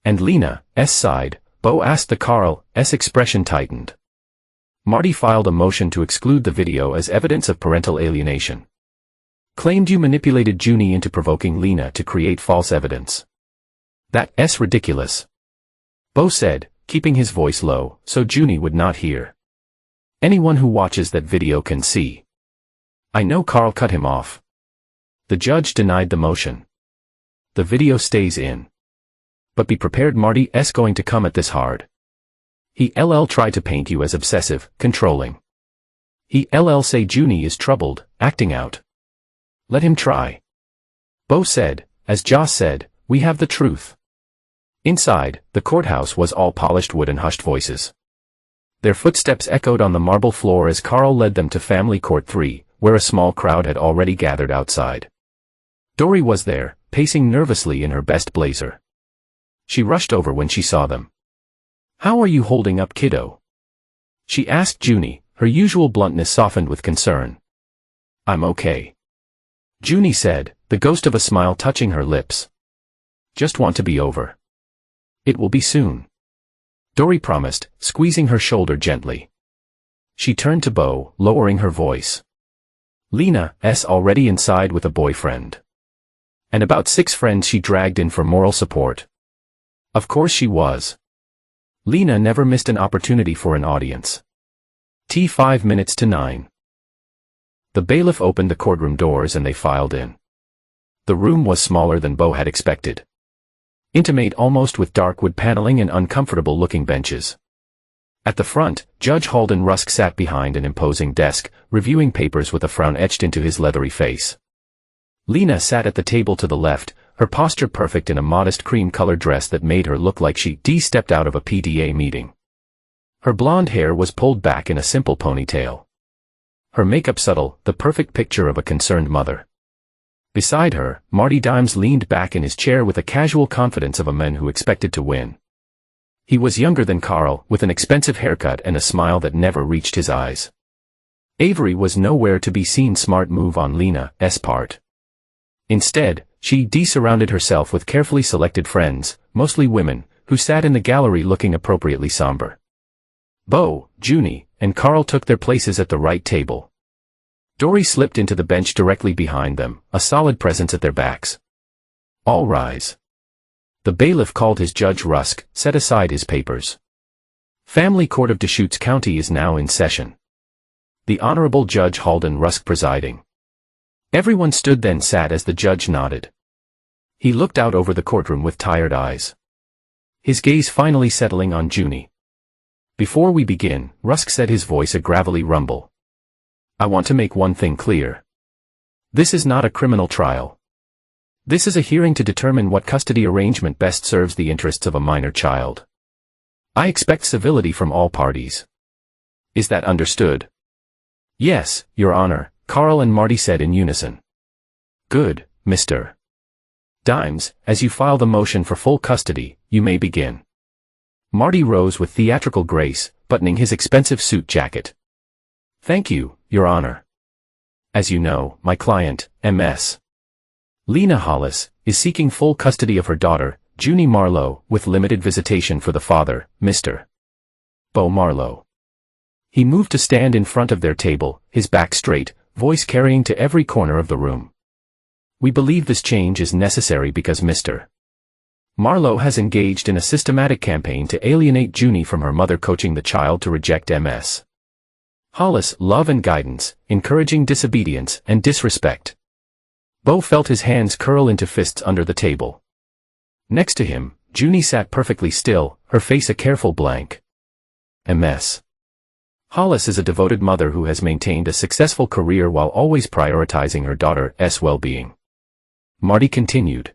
And Lena's side, Bo asked. The Carl's expression tightened. Marty filed a motion to exclude the video as evidence of parental alienation. Claimed you manipulated Junie into provoking Lena to create false evidence. That's ridiculous. Bo said, keeping his voice low, so Junie would not hear. Anyone who watches that video can see. I know. Carl cut him off. The judge denied the motion. The video stays in. But be prepared, Marty's going to come at this hard. He'll try to paint you as obsessive, controlling. He'll say Junie is troubled, acting out. Let him try. Bo said, as Joss said, we have the truth. Inside, the courthouse was all polished wood and hushed voices. Their footsteps echoed on the marble floor as Carl led them to Family Court 3, where a small crowd had already gathered outside. Dory was there, pacing nervously in her best blazer. She rushed over when she saw them. How are you holding up, kiddo? She asked Junie, her usual bluntness softened with concern. I'm okay. Junie said, the ghost of a smile touching her lips. Just want to be over. It will be soon. Dory promised, squeezing her shoulder gently. She turned to Bo, lowering her voice. Lena's already inside with a boyfriend. And about 6 friends she dragged in for moral support. Of course she was. Lena never missed an opportunity for an audience. 5 minutes to 9. The bailiff opened the courtroom doors and they filed in. The room was smaller than Bo had expected. Intimate almost, with dark wood paneling and uncomfortable-looking benches. At the front, Judge Halden Rusk sat behind an imposing desk, reviewing papers with a frown etched into his leathery face. Lena sat at the table to the left, her posture perfect in a modest cream-colored dress that made her look like she stepped out of a PTA meeting. Her blonde hair was pulled back in a simple ponytail. Her makeup subtle, the perfect picture of a concerned mother. Beside her, Marty Dimes leaned back in his chair with the casual confidence of a man who expected to win. He was younger than Carl, with an expensive haircut and a smile that never reached his eyes. Avery was nowhere to be seen. Smart move on Lena's part. Instead, she surrounded herself with carefully selected friends, mostly women, who sat in the gallery looking appropriately somber. Bo, Junie, and Carl took their places at the right table. Dory slipped into the bench directly behind them, a solid presence at their backs. All rise. The bailiff called his Judge Rusk, set aside his papers. Family Court of Deschutes County is now in session. The Honorable Judge Halden Rusk presiding. Everyone stood then sat as the judge nodded. He looked out over the courtroom with tired eyes. His gaze finally settling on Junie. Before we begin, Rusk said, his voice a gravelly rumble. I want to make one thing clear. This is not a criminal trial. This is a hearing to determine what custody arrangement best serves the interests of a minor child. I expect civility from all parties. Is that understood? Yes, Your Honor, Carl and Marty said in unison. Good, Mr. Dimes, as you file the motion for full custody, you may begin. Marty rose with theatrical grace, buttoning his expensive suit jacket. Thank you, Your Honor. As you know, my client, Ms. Lena Hollis, is seeking full custody of her daughter, Junie Marlowe, with limited visitation for the father, Mr. Bo Marlowe. He moved to stand in front of their table, his back straight, voice carrying to every corner of the room. We believe this change is necessary because Mr. Marlowe has engaged in a systematic campaign to alienate Junie from her mother, coaching the child to reject Ms. Hollis' love and guidance, encouraging disobedience and disrespect. Bo felt his hands curl into fists under the table. Next to him, Junie sat perfectly still, her face a careful blank. Ms. Hollis is a devoted mother who has maintained a successful career while always prioritizing her daughter's well-being. Marty continued.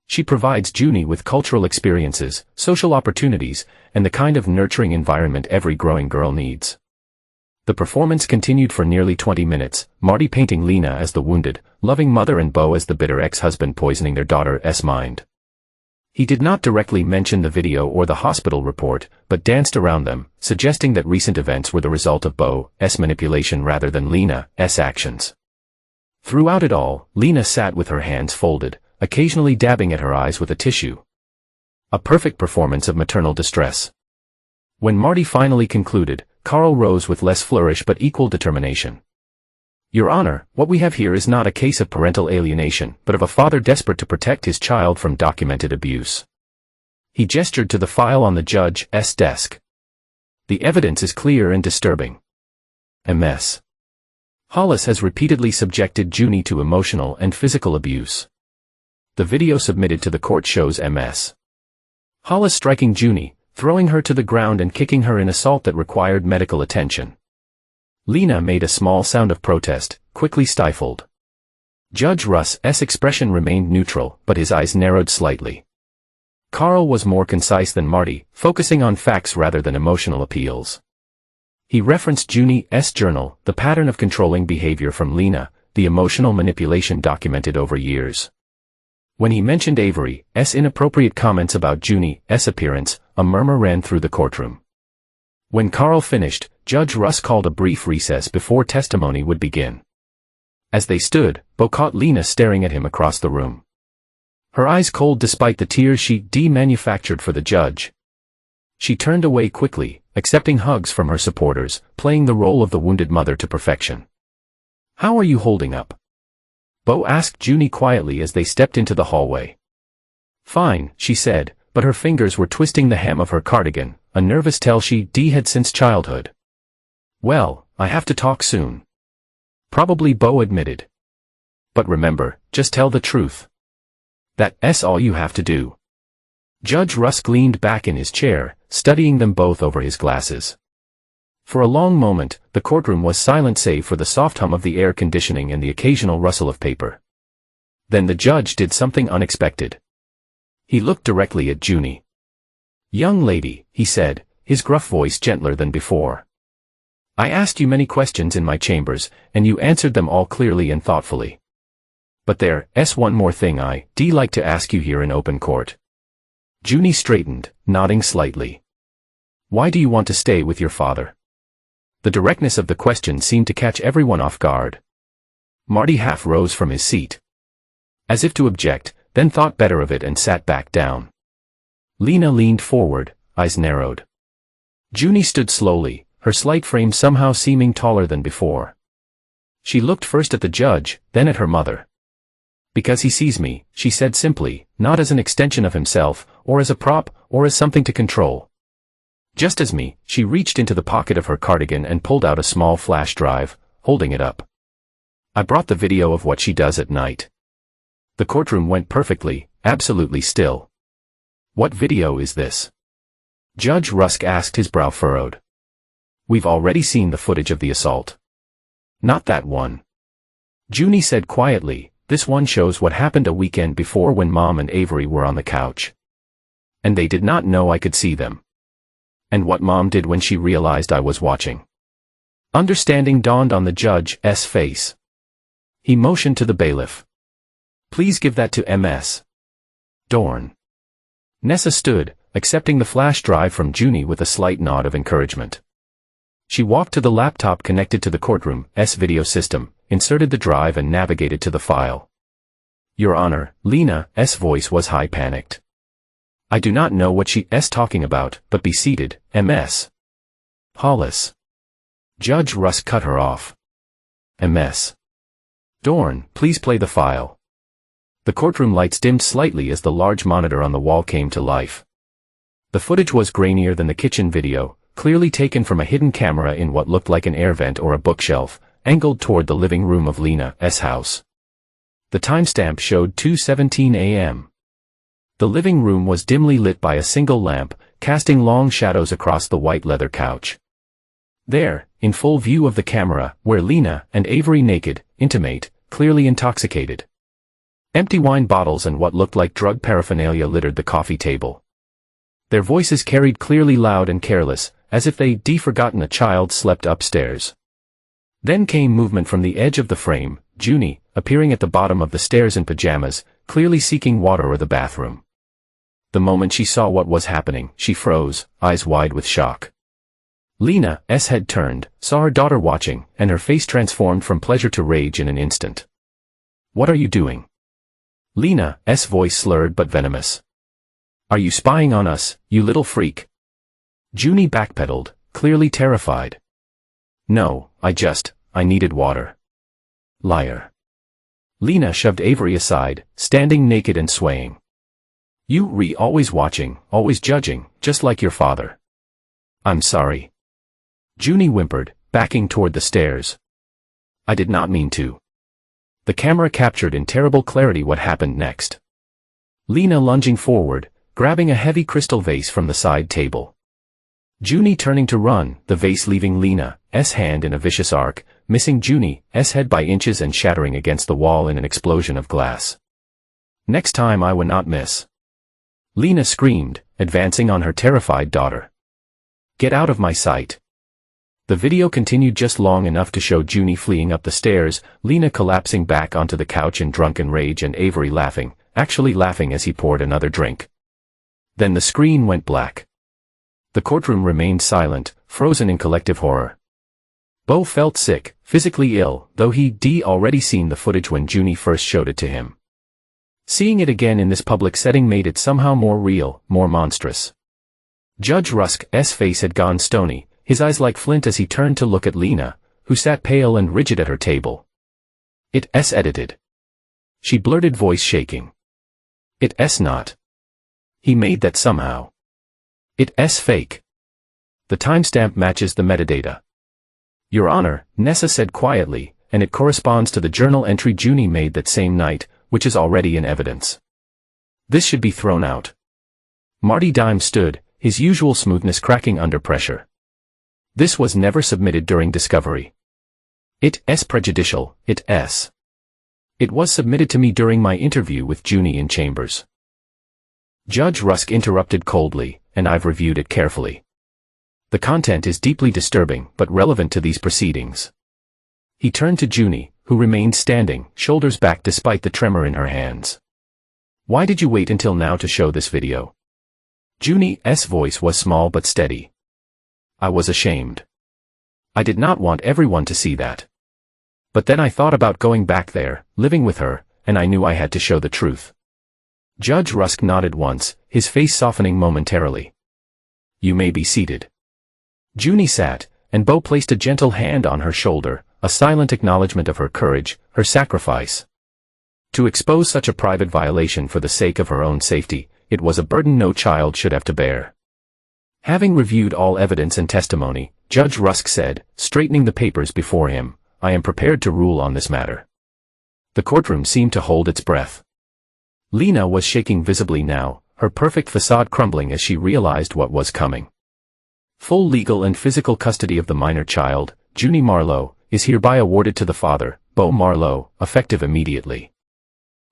She provides Junie with cultural experiences, social opportunities, and the kind of nurturing environment every growing girl needs. The performance continued for nearly 20 minutes, Marty painting Lena as the wounded, loving mother and Bo as the bitter ex-husband poisoning their daughter's mind. He did not directly mention the video or the hospital report, but danced around them, suggesting that recent events were the result of Bo's manipulation rather than Lena's actions. Throughout it all, Lena sat with her hands folded, occasionally dabbing at her eyes with a tissue. A perfect performance of maternal distress. When Marty finally concluded, Carl rose with less flourish but equal determination. Your Honor, what we have here is not a case of parental alienation, but of a father desperate to protect his child from documented abuse. He gestured to the file on the judge's desk. The evidence is clear and disturbing. Ms. Hollis has repeatedly subjected Junie to emotional and physical abuse. The video submitted to the court shows Ms. Hollis striking Junie, throwing her to the ground and kicking her in assault that required medical attention. Lena made a small sound of protest, quickly stifled. Judge Russ's expression remained neutral, but his eyes narrowed slightly. Carl was more concise than Marty, focusing on facts rather than emotional appeals. He referenced Junie's journal, the pattern of controlling behavior from Lena, the emotional manipulation documented over years. When he mentioned Avery's inappropriate comments about Junie's appearance, a murmur ran through the courtroom. When Carl finished, Judge Russ called a brief recess before testimony would begin. As they stood, Bo caught Lena staring at him across the room. Her eyes cold despite the tears she manufactured for the judge. She turned away quickly, accepting hugs from her supporters, playing the role of the wounded mother to perfection. How are you holding up? Bo asked Junie quietly as they stepped into the hallway. Fine, she said, but her fingers were twisting the hem of her cardigan, a nervous tell she had since childhood. Well, I have to talk soon. Probably, Bo admitted. But remember, just tell the truth. That's all you have to do. Judge Rusk leaned back in his chair, studying them both over his glasses. For a long moment, the courtroom was silent save for the soft hum of the air conditioning and the occasional rustle of paper. Then the judge did something unexpected. He looked directly at Junie. Young lady, he said, his gruff voice gentler than before. I asked you many questions in my chambers, and you answered them all clearly and thoughtfully. But there's one more thing I'd like to ask you here in open court. Junie straightened, nodding slightly. Why do you want to stay with your father? The directness of the question seemed to catch everyone off guard. Marty half rose from his seat. As if to object, then thought better of it and sat back down. Lena leaned forward, eyes narrowed. Junie stood slowly, her slight frame somehow seeming taller than before. She looked first at the judge, then at her mother. Because he sees me, she said simply, not as an extension of himself, or as a prop, or as something to control. Just as me, she reached into the pocket of her cardigan and pulled out a small flash drive, holding it up. I brought the video of what she does at night. The courtroom went perfectly, absolutely still. What video is this? Judge Rusk asked, his brow furrowed. We've already seen the footage of the assault. Not that one. Junie said quietly, this one shows what happened a weekend before when Mom and Avery were on the couch. And they did not know I could see them. And what Mom did when she realized I was watching. Understanding dawned on the judge's face. He motioned to the bailiff. Please give that to Ms. Dorn. Nessa stood, accepting the flash drive from Junie with a slight nod of encouragement. She walked to the laptop connected to the courtroom's video system, inserted the drive and navigated to the file. Your Honor, Lena's voice was high panicked. I do not know what she's talking about, but be seated, Ms. Hollis. Judge Rusk cut her off. Ms. Dorn, please play the file. The courtroom lights dimmed slightly as the large monitor on the wall came to life. The footage was grainier than the kitchen video, clearly taken from a hidden camera in what looked like an air vent or a bookshelf, angled toward the living room of Lena's house. The timestamp showed 2:17 a.m. The living room was dimly lit by a single lamp, casting long shadows across the white leather couch. There, in full view of the camera, were Lena and Avery naked, intimate, clearly intoxicated. Empty wine bottles and what looked like drug paraphernalia littered the coffee table. Their voices carried clearly loud and careless, as if they'd forgotten a child slept upstairs. Then came movement from the edge of the frame, Junie, appearing at the bottom of the stairs in pajamas, clearly seeking water or the bathroom. The moment she saw what was happening, she froze, eyes wide with shock. Lena's head turned, saw her daughter watching, and her face transformed from pleasure to rage in an instant. What are you doing? Lena's voice slurred but venomous. Are you spying on us, you little freak? Junie backpedaled, clearly terrified. No, I needed water. Liar. Lena shoved Avery aside, standing naked and swaying. You always watching, always judging, just like your father. I'm sorry. Junie whimpered, backing toward the stairs. I did not mean to. The camera captured in terrible clarity what happened next. Lena lunging forward, grabbing a heavy crystal vase from the side table. Junie turning to run, the vase leaving Lena's hand in a vicious arc, missing Junie's head by inches and shattering against the wall in an explosion of glass. Next time I will not miss. Lena screamed, advancing on her terrified daughter. Get out of my sight. The video continued just long enough to show Junie fleeing up the stairs, Lena collapsing back onto the couch in drunken rage and Avery laughing, actually laughing as he poured another drink. Then the screen went black. The courtroom remained silent, frozen in collective horror. Bo felt sick, physically ill, though he'd already seen the footage when Junie first showed it to him. Seeing it again in this public setting made it somehow more real, more monstrous. Judge Rusk's face had gone stony, his eyes like flint as he turned to look at Lena, who sat pale and rigid at her table. It's edited. She blurted, voice shaking. It's not. He made that somehow. It's fake. The timestamp matches the metadata. Your Honor, Nessa said quietly, and it corresponds to the journal entry Junie made that same night, which is already in evidence. This should be thrown out. Marty Dime stood, his usual smoothness cracking under pressure. This was never submitted during discovery. It's prejudicial, it's. It was submitted to me during my interview with Junie in chambers. Judge Rusk interrupted coldly, and I've reviewed it carefully. The content is deeply disturbing, but relevant to these proceedings. He turned to Junie, who remained standing, shoulders back despite the tremor in her hands. Why did you wait until now to show this video? Junie's voice was small but steady. I was ashamed. I did not want everyone to see that. But then I thought about going back there, living with her, and I knew I had to show the truth. Judge Rusk nodded once, his face softening momentarily. You may be seated. Junie sat, and Bo placed a gentle hand on her shoulder, a silent acknowledgement of her courage, her sacrifice. To expose such a private violation for the sake of her own safety, it was a burden no child should have to bear. Having reviewed all evidence and testimony, Judge Rusk said, straightening the papers before him, I am prepared to rule on this matter. The courtroom seemed to hold its breath. Lena was shaking visibly now, her perfect facade crumbling as she realized what was coming. Full legal and physical custody of the minor child, Junie Marlowe, is hereby awarded to the father, Beau Marlowe, effective immediately.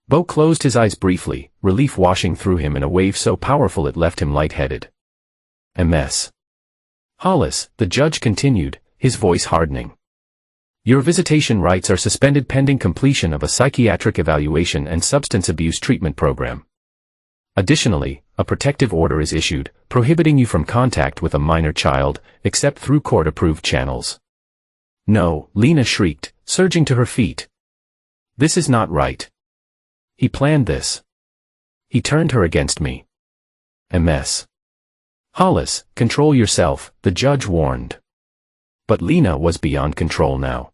Beau closed his eyes briefly, relief washing through him in a wave so powerful it left him lightheaded. Ms. Hollis, the judge continued, his voice hardening. Your visitation rights are suspended pending completion of a psychiatric evaluation and substance abuse treatment program. Additionally, a protective order is issued, prohibiting you from contact with a minor child, except through court-approved channels. No, Lena shrieked, surging to her feet. This is not right. He planned this. He turned her against me. Ms. Hollis, control yourself, the judge warned. But Lena was beyond control now.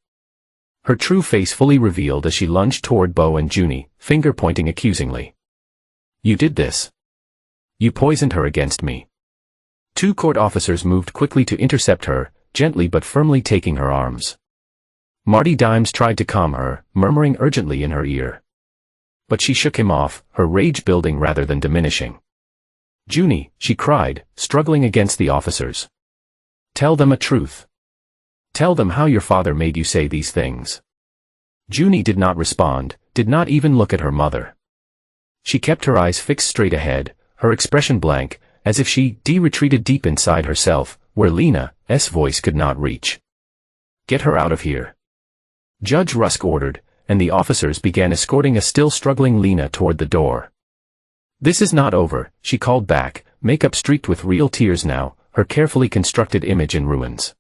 Her true face fully revealed as she lunged toward Beau and Junie, finger pointing accusingly. You did this. You poisoned her against me. Two court officers moved quickly to intercept her, gently but firmly taking her arms. Marty Dimes tried to calm her, murmuring urgently in her ear. But she shook him off, her rage building rather than diminishing. Junie, she cried, struggling against the officers. Tell them a truth. Tell them how your father made you say these things. Junie did not respond, did not even look at her mother. She kept her eyes fixed straight ahead, her expression blank, as if she retreated deep inside herself, where Lena's voice could not reach. Get her out of here. Judge Rusk ordered, and the officers began escorting a still struggling Lena toward the door. This is not over, she called back, makeup streaked with real tears now, her carefully constructed image in ruins.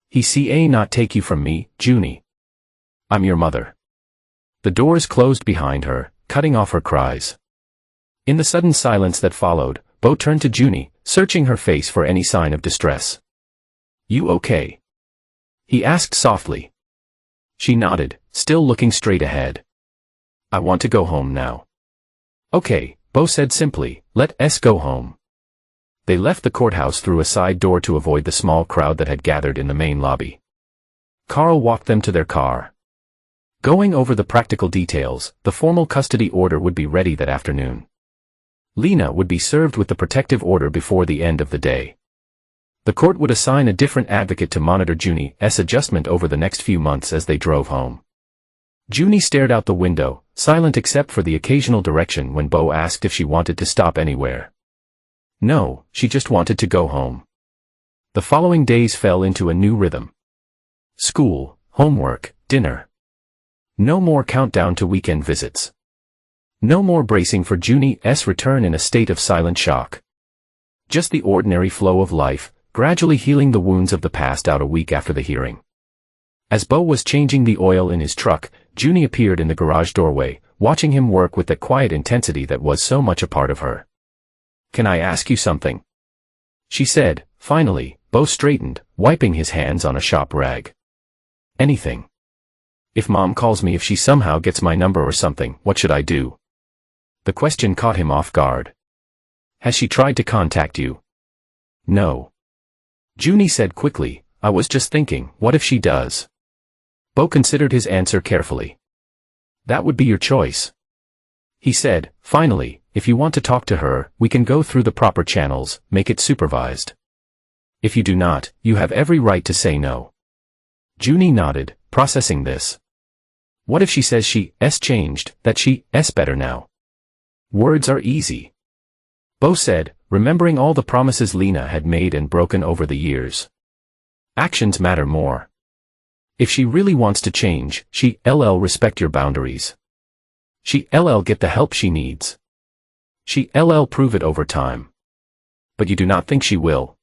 He not take you from me, Junie. I'm your mother. The doors closed behind her, cutting off her cries. In the sudden silence that followed, Beau turned to Junie, searching her face for any sign of distress. You okay? He asked softly. She nodded, still looking straight ahead. I want to go home now. Okay, Beau said simply, let's go home. They left the courthouse through a side door to avoid the small crowd that had gathered in the main lobby. Carl walked them to their car. Going over the practical details, the formal custody order would be ready that afternoon. Lena would be served with the protective order before the end of the day. The court would assign a different advocate to monitor Junie's adjustment over the next few months as they drove home. Junie stared out the window, silent except for the occasional direction when Beau asked if she wanted to stop anywhere. No, she just wanted to go home. The following days fell into a new rhythm. School, homework, dinner. No more countdown to weekend visits. No more bracing for Junie's return in a state of silent shock. Just the ordinary flow of life, gradually healing the wounds of the past out a week after the hearing. As Beau was changing the oil in his truck, Junie appeared in the garage doorway, watching him work with that quiet intensity that was so much a part of her. Can I ask you something? She said, finally. Beau straightened, wiping his hands on a shop rag. Anything. If Mom calls me, if she somehow gets my number or something, what should I do? The question caught him off guard. Has she tried to contact you? No. Junie said quickly, I was just thinking, what if she does? Beau considered his answer carefully. That would be your choice. He said, finally, if you want to talk to her, we can go through the proper channels, make it supervised. If you do not, you have every right to say no. Junie nodded, processing this. What if she says she's changed, that she's better now? Words are easy. Beau said, remembering all the promises Lena had made and broken over the years. Actions matter more. If she really wants to change, she'll respect your boundaries. She'll get the help she needs. She'll prove it over time. But you do not think she will?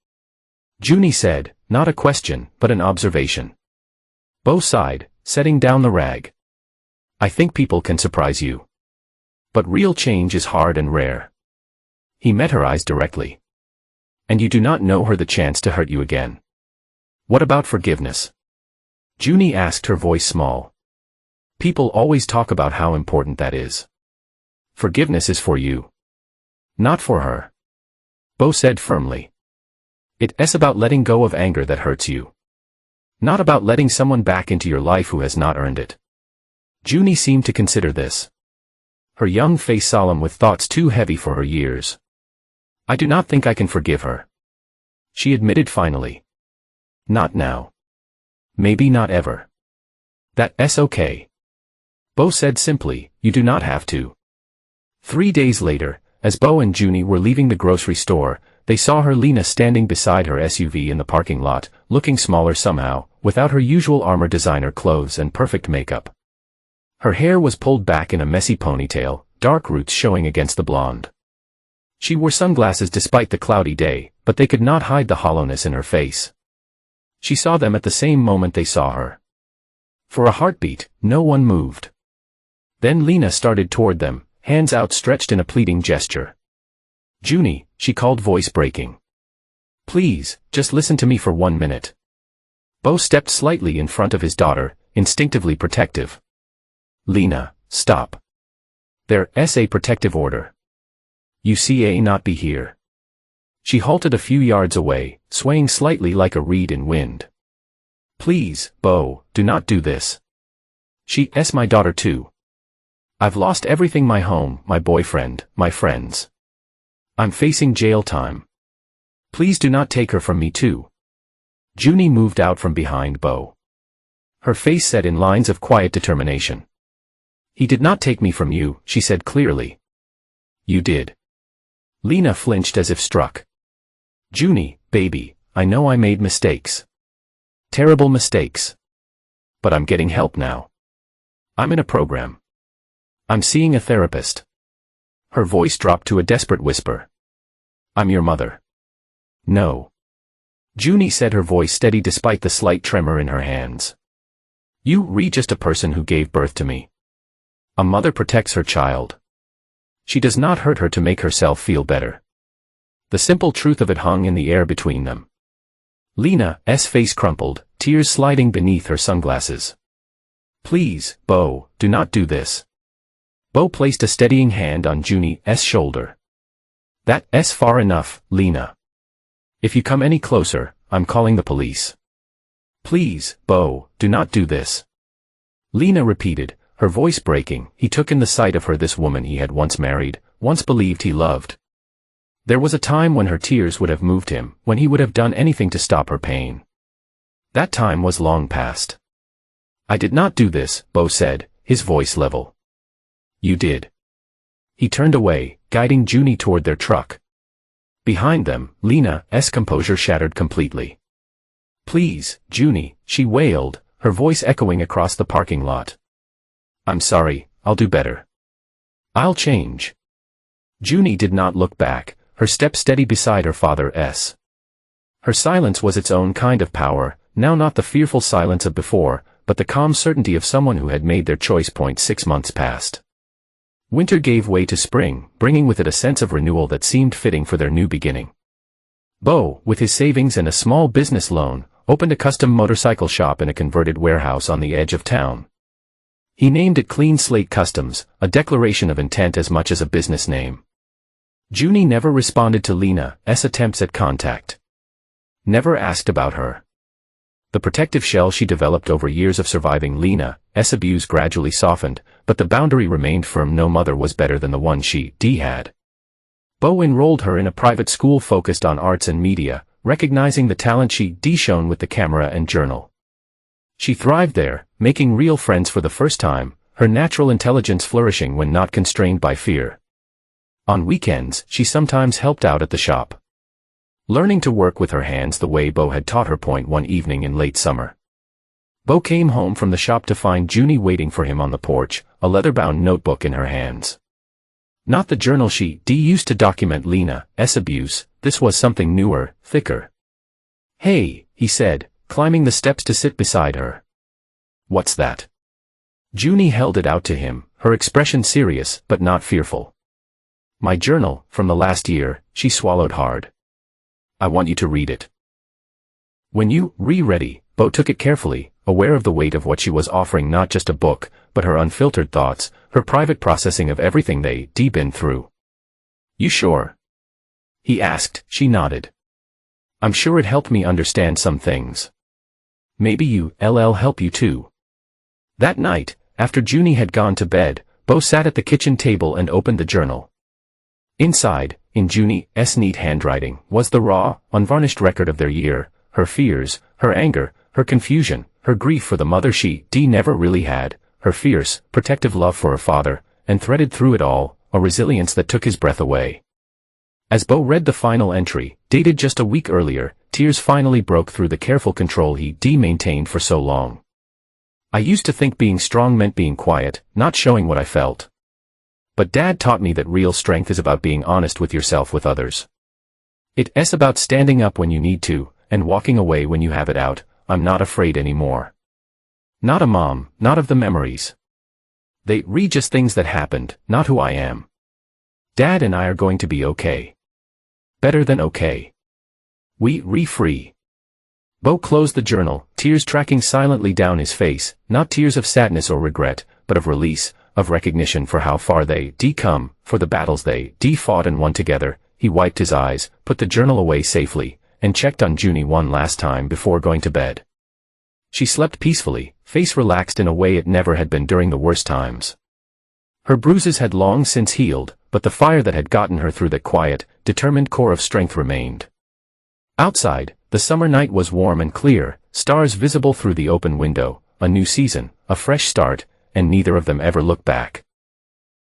Junie said, not a question, but an observation. Beau sighed, setting down the rag. I think people can surprise you. But real change is hard and rare. He met her eyes directly. And you do not know her the chance to hurt you again. What about forgiveness? Junie asked, her voice small. People always talk about how important that is. Forgiveness is for you. Not for her. Beau said firmly. It's about letting go of anger that hurts you. Not about letting someone back into your life who has not earned it. Junie seemed to consider this. her young face solemn with thoughts too heavy for her years. I do not think I can forgive her, she admitted finally. Not now. Maybe not ever. That's okay. Bo said simply, you do not have to. 3 days later, as Bo and Junie were leaving the grocery store, they saw her Lena standing beside her SUV in the parking lot, looking smaller somehow, without her usual armor designer clothes and perfect makeup. Her hair was pulled back in a messy ponytail, dark roots showing against the blonde. She wore sunglasses despite the cloudy day, but they could not hide the hollowness in her face. She saw them at the same moment they saw her. For a heartbeat, no one moved. Then Lena started toward them, hands outstretched in a pleading gesture. Junie, she called, voice breaking. Please, just listen to me for 1 minute. Bo stepped slightly in front of his daughter, instinctively protective. Lena, stop. There's a protective order. You see not be here. She halted a few yards away, swaying slightly like a reed in wind. Please, Bo, do not do this. She's my daughter too. I've lost everything, my home, my boyfriend, my friends. I'm facing jail time. Please do not take her from me too. Junie moved out from behind Bo. Her face set in lines of quiet determination. He did not take me from you, she said clearly. You did. Lena flinched as if struck. Junie, baby, I know I made mistakes. Terrible mistakes. But I'm getting help now. I'm in a program. I'm seeing a therapist. Her voice dropped to a desperate whisper. I'm your mother. No. Junie said, her voice steady despite the slight tremor in her hands. You're just a person who gave birth to me. A mother protects her child. She does not hurt her to make herself feel better. The simple truth of it hung in the air between them. Lena's face crumpled, tears sliding beneath her sunglasses. Please, Bo, do not do this. Bo placed a steadying hand on Junie's shoulder. That's far enough, Lena. If you come any closer, I'm calling the police. Please, Bo, do not do this. Lena repeated, her voice breaking. He took in the sight of her, this woman he had once married, once believed he loved. There was a time when her tears would have moved him, when he would have done anything to stop her pain. That time was long past. I did not do this, Bo said, his voice level. You did. He turned away, guiding Junie toward their truck. Behind them, Lena's composure shattered completely. Please, Junie, she wailed, her voice echoing across the parking lot. I'm sorry, I'll do better. I'll change. Junie did not look back, her step steady beside her father's. Her silence was its own kind of power, now not the fearful silence of before, but the calm certainty of someone who had made their choice. 6 months passed. Winter gave way to spring, bringing with it a sense of renewal that seemed fitting for their new beginning. Bo, with his savings and a small business loan, opened a custom motorcycle shop in a converted warehouse on the edge of town. He named it Clean Slate Customs, a declaration of intent as much as a business name. Junie never responded to Lena's attempts at contact. Never asked about her. The protective shell she developed over years of surviving Lena's abuse gradually softened, but the boundary remained firm. No mother was better than the one she had. Bo enrolled her in a private school focused on arts and media, recognizing the talent she shone with the camera and journal. She thrived there, making real friends for the first time, her natural intelligence flourishing when not constrained by fear. On weekends, she sometimes helped out at the shop, learning to work with her hands the way Bo had taught her. One evening in late summer, Bo came home from the shop to find Junie waiting for him on the porch, a leather-bound notebook in her hands. Not the journal she used to document Lena's abuse, this was something newer, thicker. Hey, he said, climbing the steps to sit beside her. What's that? Junie held it out to him, her expression serious but not fearful. My journal, from the last year, she swallowed hard. I want you to read it. When you ready, Bo took it carefully, aware of the weight of what she was offering, not just a book, but her unfiltered thoughts, her private processing of everything they'd been through. You sure? He asked. She nodded. I'm sure it helped me understand some things. Maybe you'll help you too. That night, after Junie had gone to bed, Bo sat at the kitchen table and opened the journal. Inside, in Junie's neat handwriting, was the raw, unvarnished record of their year, her fears, her anger, her confusion, her grief for the mother she never really had, her fierce, protective love for her father, and threaded through it all, a resilience that took his breath away. As Bo read the final entry, dated just a week earlier, tears finally broke through the careful control he maintained for so long. I used to think being strong meant being quiet, not showing what I felt. But Dad taught me that real strength is about being honest with yourself with others. It's about standing up when you need to, and walking away when you have it out. I'm not afraid anymore. Not a mom, not of the memories. They just things that happened, not who I am. Dad and I are going to be okay. Better than okay. We free. Bo closed the journal, tears tracking silently down his face, not tears of sadness or regret, but of release, of recognition for how far they come, for the battles they fought and won together. He wiped his eyes, put the journal away safely, and checked on Junie one last time before going to bed. She slept peacefully, face relaxed in a way it never had been during the worst times. Her bruises had long since healed, but the fire that had gotten her through that quiet, determined core of strength remained. Outside, the summer night was warm and clear, stars visible through the open window, a new season, a fresh start, and neither of them ever looked back.